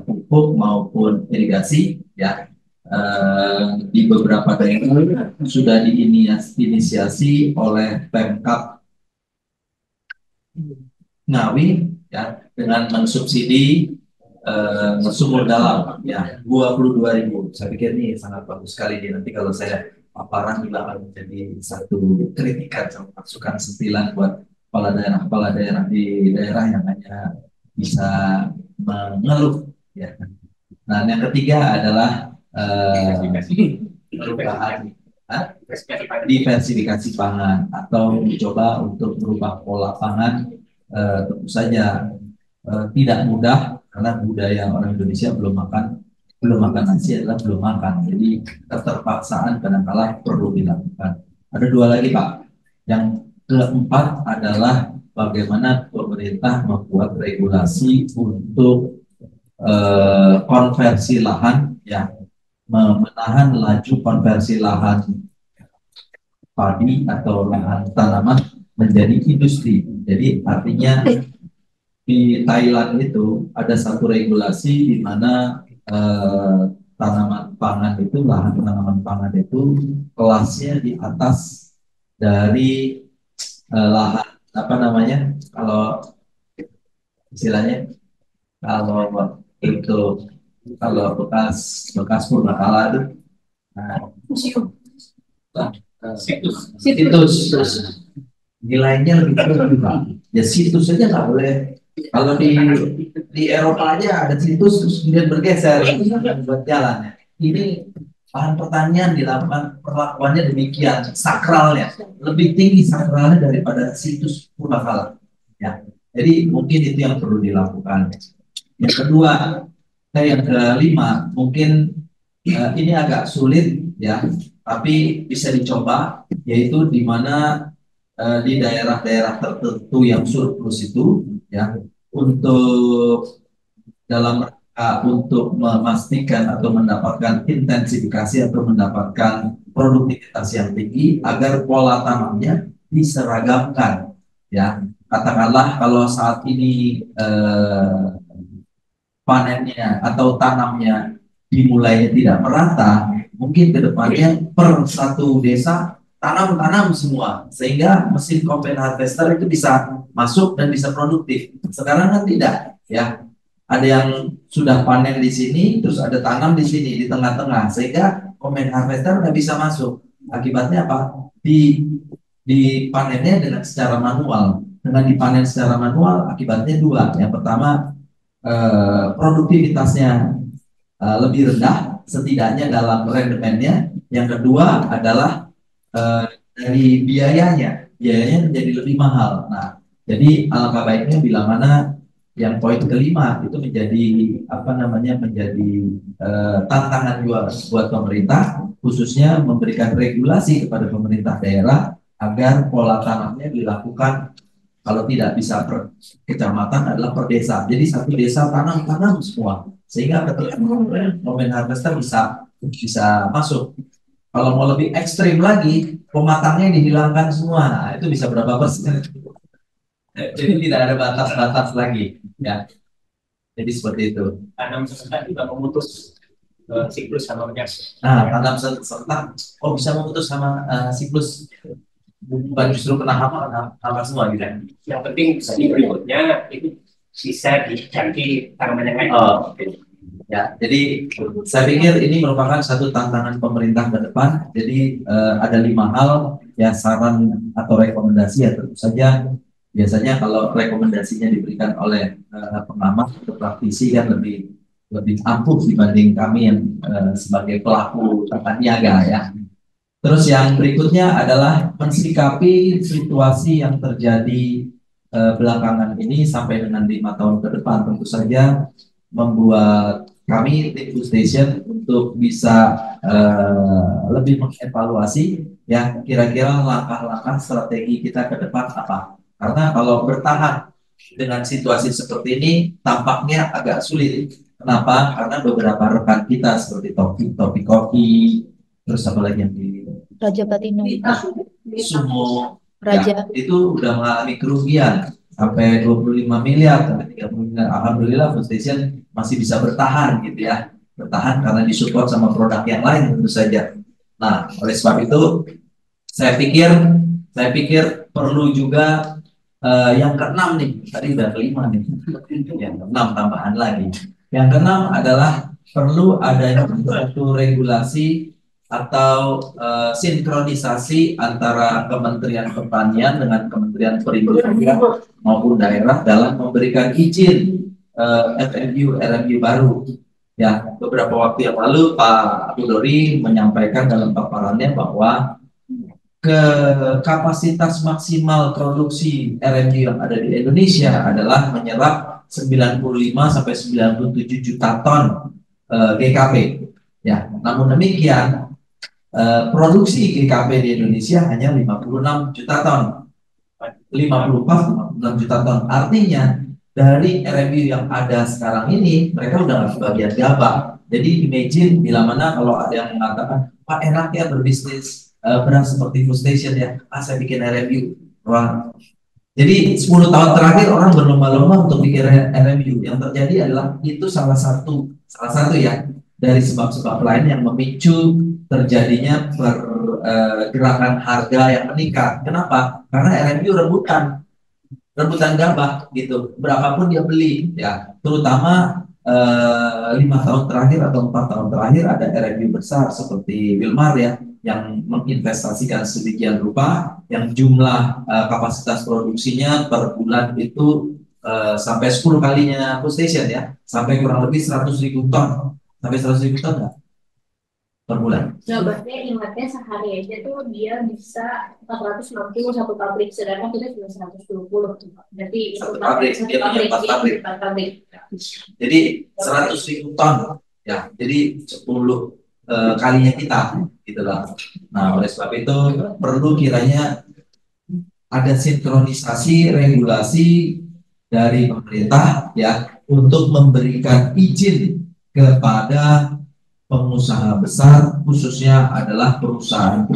pupuk maupun irigasi ya. Di beberapa daerah sudah diinisiasi oleh Pemkab Ngawi ya dengan mensubsidi sumur dalam ya 22.000. Saya pikir ini sangat bagus sekali nih. Nanti kalau saya paparan juga akan menjadi satu kritikan sama masukan sentilan buat kepala daerah di daerah yang hanya bisa mengeluh ya. Nah, yang ketiga adalah perubahan diversifikasi pangan atau mencoba untuk merubah pola pangan. Tentu saja tidak mudah karena budaya orang Indonesia belum makan nasi adalah belum makan. Jadi keterpaksaan kadang-kala perlu dilakukan. Ada 2 lagi Pak. Yang keempat adalah bagaimana pemerintah membuat regulasi untuk konversi lahan ya, menahan laju konversi lahan padi atau lahan tanaman menjadi industri. Jadi artinya di Thailand itu ada satu regulasi di mana tanaman pangan itu, lahan tanaman pangan itu kelasnya di atas dari lahan apa namanya, kalau istilahnya kalau itu kalau bekas purbakala itu situs nilainya lebih tinggi Pak. Ya situs saja nggak boleh. Kalau di Eropa aja ada situs terus kemudian bergeser buat jalan ya. Ini lahan pertanian dilakukan perlakuannya demikian, sakralnya lebih tinggi sakralnya daripada situs purbakala. Ya, jadi mungkin itu yang perlu dilakukan. Yang kedua, yang kelima, mungkin ini agak sulit ya, tapi bisa dicoba, yaitu di mana di daerah-daerah tertentu yang surplus itu ya, untuk dalam rangka untuk memastikan atau mendapatkan intensifikasi atau mendapatkan produktivitas yang tinggi agar pola tanamnya diseragamkan ya. Katakanlah kalau saat ini panennya atau tanamnya dimulainya tidak merata, mungkin kedepannya per satu desa tanam semua sehingga mesin combine harvester itu bisa masuk dan bisa produktif. Sekarang kan tidak ya, ada yang sudah panen di sini terus ada tanam di sini di tengah-tengah sehingga combine harvester nggak bisa masuk. Akibatnya apa? Dipanennya dengan secara manual. Dengan dipanen secara manual akibatnya 2. Yang pertama produktivitasnya lebih rendah setidaknya dalam rendemennya. Yang kedua adalah dari biayanya menjadi lebih mahal. Nah, jadi alangkah baiknya bila mana yang poin kelima itu menjadi apa namanya menjadi tantangan buat pemerintah, khususnya memberikan regulasi kepada pemerintah daerah agar pola tanamnya dilakukan kalau tidak bisa per kecamatan adalah per desa. Jadi satu desa tanam semua sehingga ketika momen harvester bisa masuk. Kalau mau lebih ekstrim lagi, pematangnya dihilangkan semua. Nah, itu bisa berapa persen? Jadi tidak ada batas-batas lagi. Ya, jadi seperti itu. Tanam serentak juga memutus siklus sama penyakit. Nah, tanam serentak, bisa memutus sama siklus, bukan justru kena hama semua gitu. Yang penting di berikutnya itu bisa diganti tanaman yang lain. Ya, jadi saya pikir ini merupakan satu tantangan pemerintah ke depan. Jadi ada 5 hal ya, saran atau rekomendasi ya. Tentu saja biasanya kalau rekomendasinya diberikan oleh pengamat atau praktisi kan lebih ampuh dibanding kami yang sebagai pelaku tata niaga ya. Terus yang berikutnya adalah mensikapi situasi yang terjadi belakangan ini sampai dengan 5 tahun ke depan. Tentu saja membuat kami tim Food Station untuk bisa lebih mengevaluasi ya kira-kira langkah-langkah strategi kita ke depan apa. Karena kalau bertahan dengan situasi seperti ini tampaknya agak sulit. Kenapa? Karena beberapa rekan kita seperti Topi Kopi, terus apa lagi yang di Raja Patino. Sumo, Raja. ya, itu udah mengalami kerugian sampai 25 miliar sampai 30 miliar. Alhamdulillah Food Station masih bisa bertahan gitu ya. Bertahan karena disupport sama produk yang lain tentu saja. Nah, oleh sebab itu saya pikir perlu juga yang keenam nih, tadi udah kelima nih, yang keenam tambahan lagi. Yang keenam adalah perlu adanya suatu regulasi atau sinkronisasi antara Kementerian Pertanian dengan Kementerian Perindustrian maupun daerah dalam memberikan izin FMU RMU baru. Ya, beberapa waktu yang lalu Pak Abdul menyampaikan dalam paparannya bahwa kapasitas maksimal produksi RMU yang ada di Indonesia adalah menyerap 95 sampai 97 juta ton GKP. Ya, namun demikian produksi GKP di Indonesia hanya 56 juta ton. 56 juta ton. Artinya dari RMU yang ada sekarang ini mereka udah nggak kebagian gabah. Jadi imagine bila mana kalau ada yang mengatakan Pak enak ya berbisnis beras seperti Food Station ya, saya bikin RMU. Wah. Jadi 10 tahun terakhir orang berlomba-lomba untuk bikin RMU. Yang terjadi adalah itu salah satu ya dari sebab-sebab lain yang memicu terjadinya pergerakan harga yang meningkat. Kenapa? Karena RMU rebutan gabah gitu. Berapapun dia beli ya. Terutama 5 tahun terakhir atau 4 tahun terakhir ada RMU besar seperti Wilmar ya, yang menginvestasikan sedemikian rupa yang jumlah kapasitas produksinya per bulan itu sampai 10 kalinya Food Station ya, sampai kurang lebih 100.000 ton, sampai 100.000 ton nggak per bulan. Jawabannya ingatnya sehari aja tuh dia bisa 460 satu pabrik, sedangkan kita cuma 120. Jadi Satu pabrik, dia punya 4 pabrik. Jadi 100.000 ton ya, jadi 10 kalinya kita gitu lah. Nah, oleh sebab itu perlu kiranya ada sinkronisasi regulasi dari pemerintah ya untuk memberikan izin kepada pengusaha besar, khususnya adalah perusahaan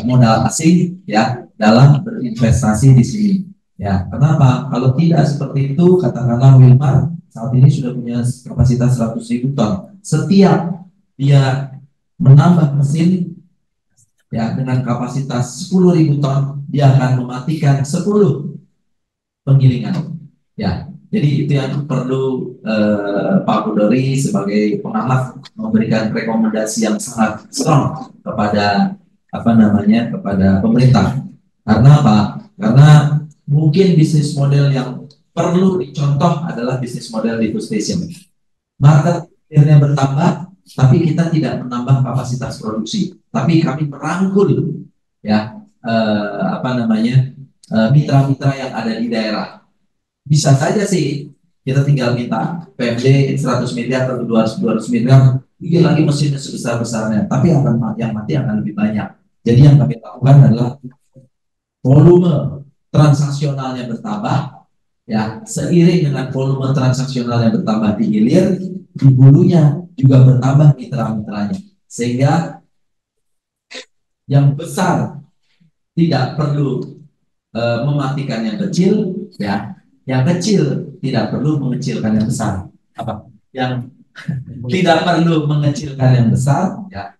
modal asing ya dalam berinvestasi di sini. Ya, kenapa? Kalau tidak seperti itu, katakanlah Wilmar saat ini sudah punya kapasitas 100.000 ton. Setiap dia menambah mesin ya dengan kapasitas 10.000 ton, dia akan mematikan 10 penggilingan. Ya, jadi itu yang perlu Pak Budori sebagai pengamat memberikan rekomendasi yang sangat strong kepada kepada pemerintah. Karena apa? Karena mungkin bisnis model yang perlu dicontoh adalah bisnis model di Food Station. Market akhirnya bertambah, tapi kita tidak menambah kapasitas produksi. Tapi kami merangkul ya mitra-mitra yang ada di daerah. Bisa saja sih kita tinggal minta PMD 100 miliar atau 200 miliar, bikin lagi mesinnya sebesar-besarnya, tapi yang mati akan lebih banyak. Jadi yang kami lakukan adalah volume transaksionalnya bertambah, ya seiring dengan volume transaksional yang bertambah di hilir, di hulunya juga bertambah mitra-mitranya, sehingga yang besar tidak perlu mematikan yang kecil, ya yang kecil tidak perlu mengecilkan yang besar. Apa? Yang tidak perlu mengecilkan yang besar, ya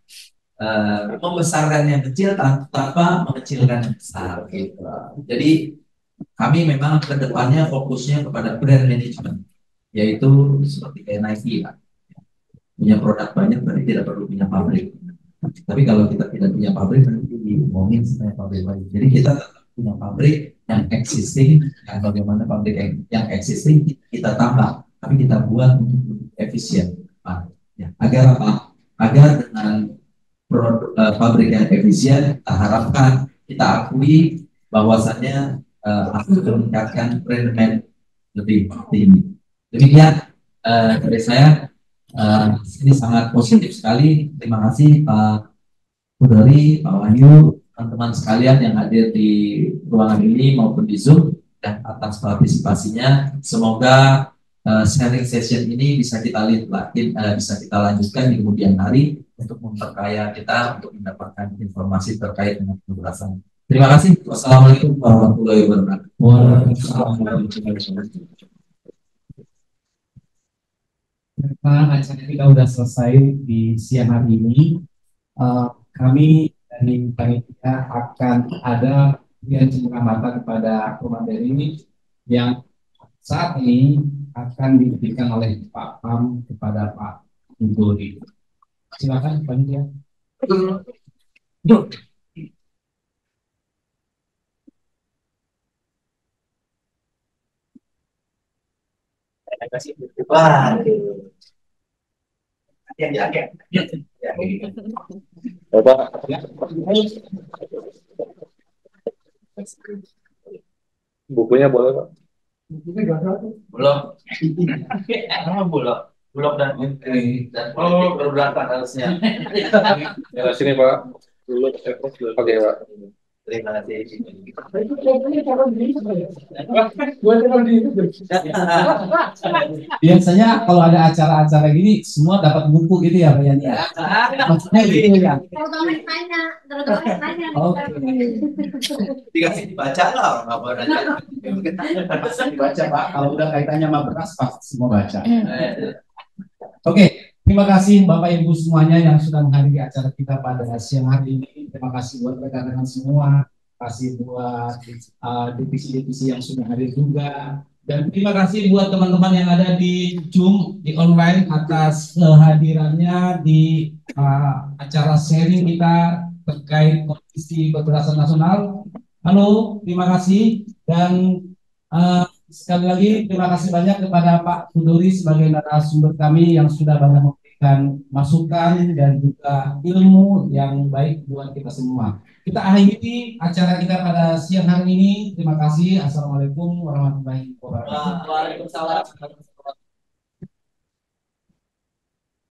membesarkan yang kecil tanpa mengecilkan yang besar. Gitu. Jadi kami memang kedepannya fokusnya kepada brand management, yaitu seperti kayak Nike lah. Punya produk banyak berarti tidak perlu punya pabrik. Tapi kalau kita tidak punya pabrik berarti diomongin supaya pabrik lagi. Jadi kita tetap punya pabrik yang existing, dan bagaimana pabrik yang existing kita tambah, tapi kita buat untuk efisien. Ya, agar apa? Agar dengan pabrik yang efisien, kita harapkan, kita akui bahwasannya akan meningkatkan rendemen lebih tinggi. Demikian dari saya, ini sangat positif sekali. Terima kasih Pak Budori, Pak Wahyu, teman-teman sekalian yang hadir di ruangan ini maupun di Zoom dan atas partisipasinya. Semoga sharing session ini bisa bisa kita lanjutkan di kemudian hari untuk memperkaya kita untuk mendapatkan informasi terkait dengan pemberasan. Terima kasih. Wassalamualaikum warahmatullahi wabarakatuh. Karena acara kita sudah selesai di siang hari ini, kami dari panitia akan ada pemberian pengamatan kepada pemateri ini yang saat ini akan diberikan oleh Pak Pam kepada Pak Budori. Silakan panitia. Wah, bukunya boleh Pak? Bulog. Bulog. Bulog dan politik berbelakang harusnya. Ya sini Pak. Dulu oke Pak. Terima kasih. Biasanya kalau ada acara-acara gini semua dapat buku gitu ya Pak Yani? Maksudnya gitu ya? Terutama tanya. Dikasih dibaca lah, nggak boleh Dibaca Pak, kalau udah kaitannya sama beras pasti semua baca. Oke, terima kasih Bapak Ibu semuanya yang sudah menghadiri acara kita pada siang hari ini. Terima kasih buat rekan-rekan semua, terima kasih buat divisi-divisi yang sudah hadir juga. Dan terima kasih buat teman-teman yang ada di Zoom, di online atas kehadirannya di acara sharing kita terkait kondisi keberhasilan nasional. Halo, terima kasih dan sekali lagi terima kasih banyak kepada Pak Budori sebagai narasumber kami yang sudah banyak memberikan masukan dan juga ilmu yang baik buat kita semua. Kita akhiri acara kita pada siang hari ini. Terima kasih. Assalamualaikum warahmatullahi wabarakatuh. Waalaikumsalam.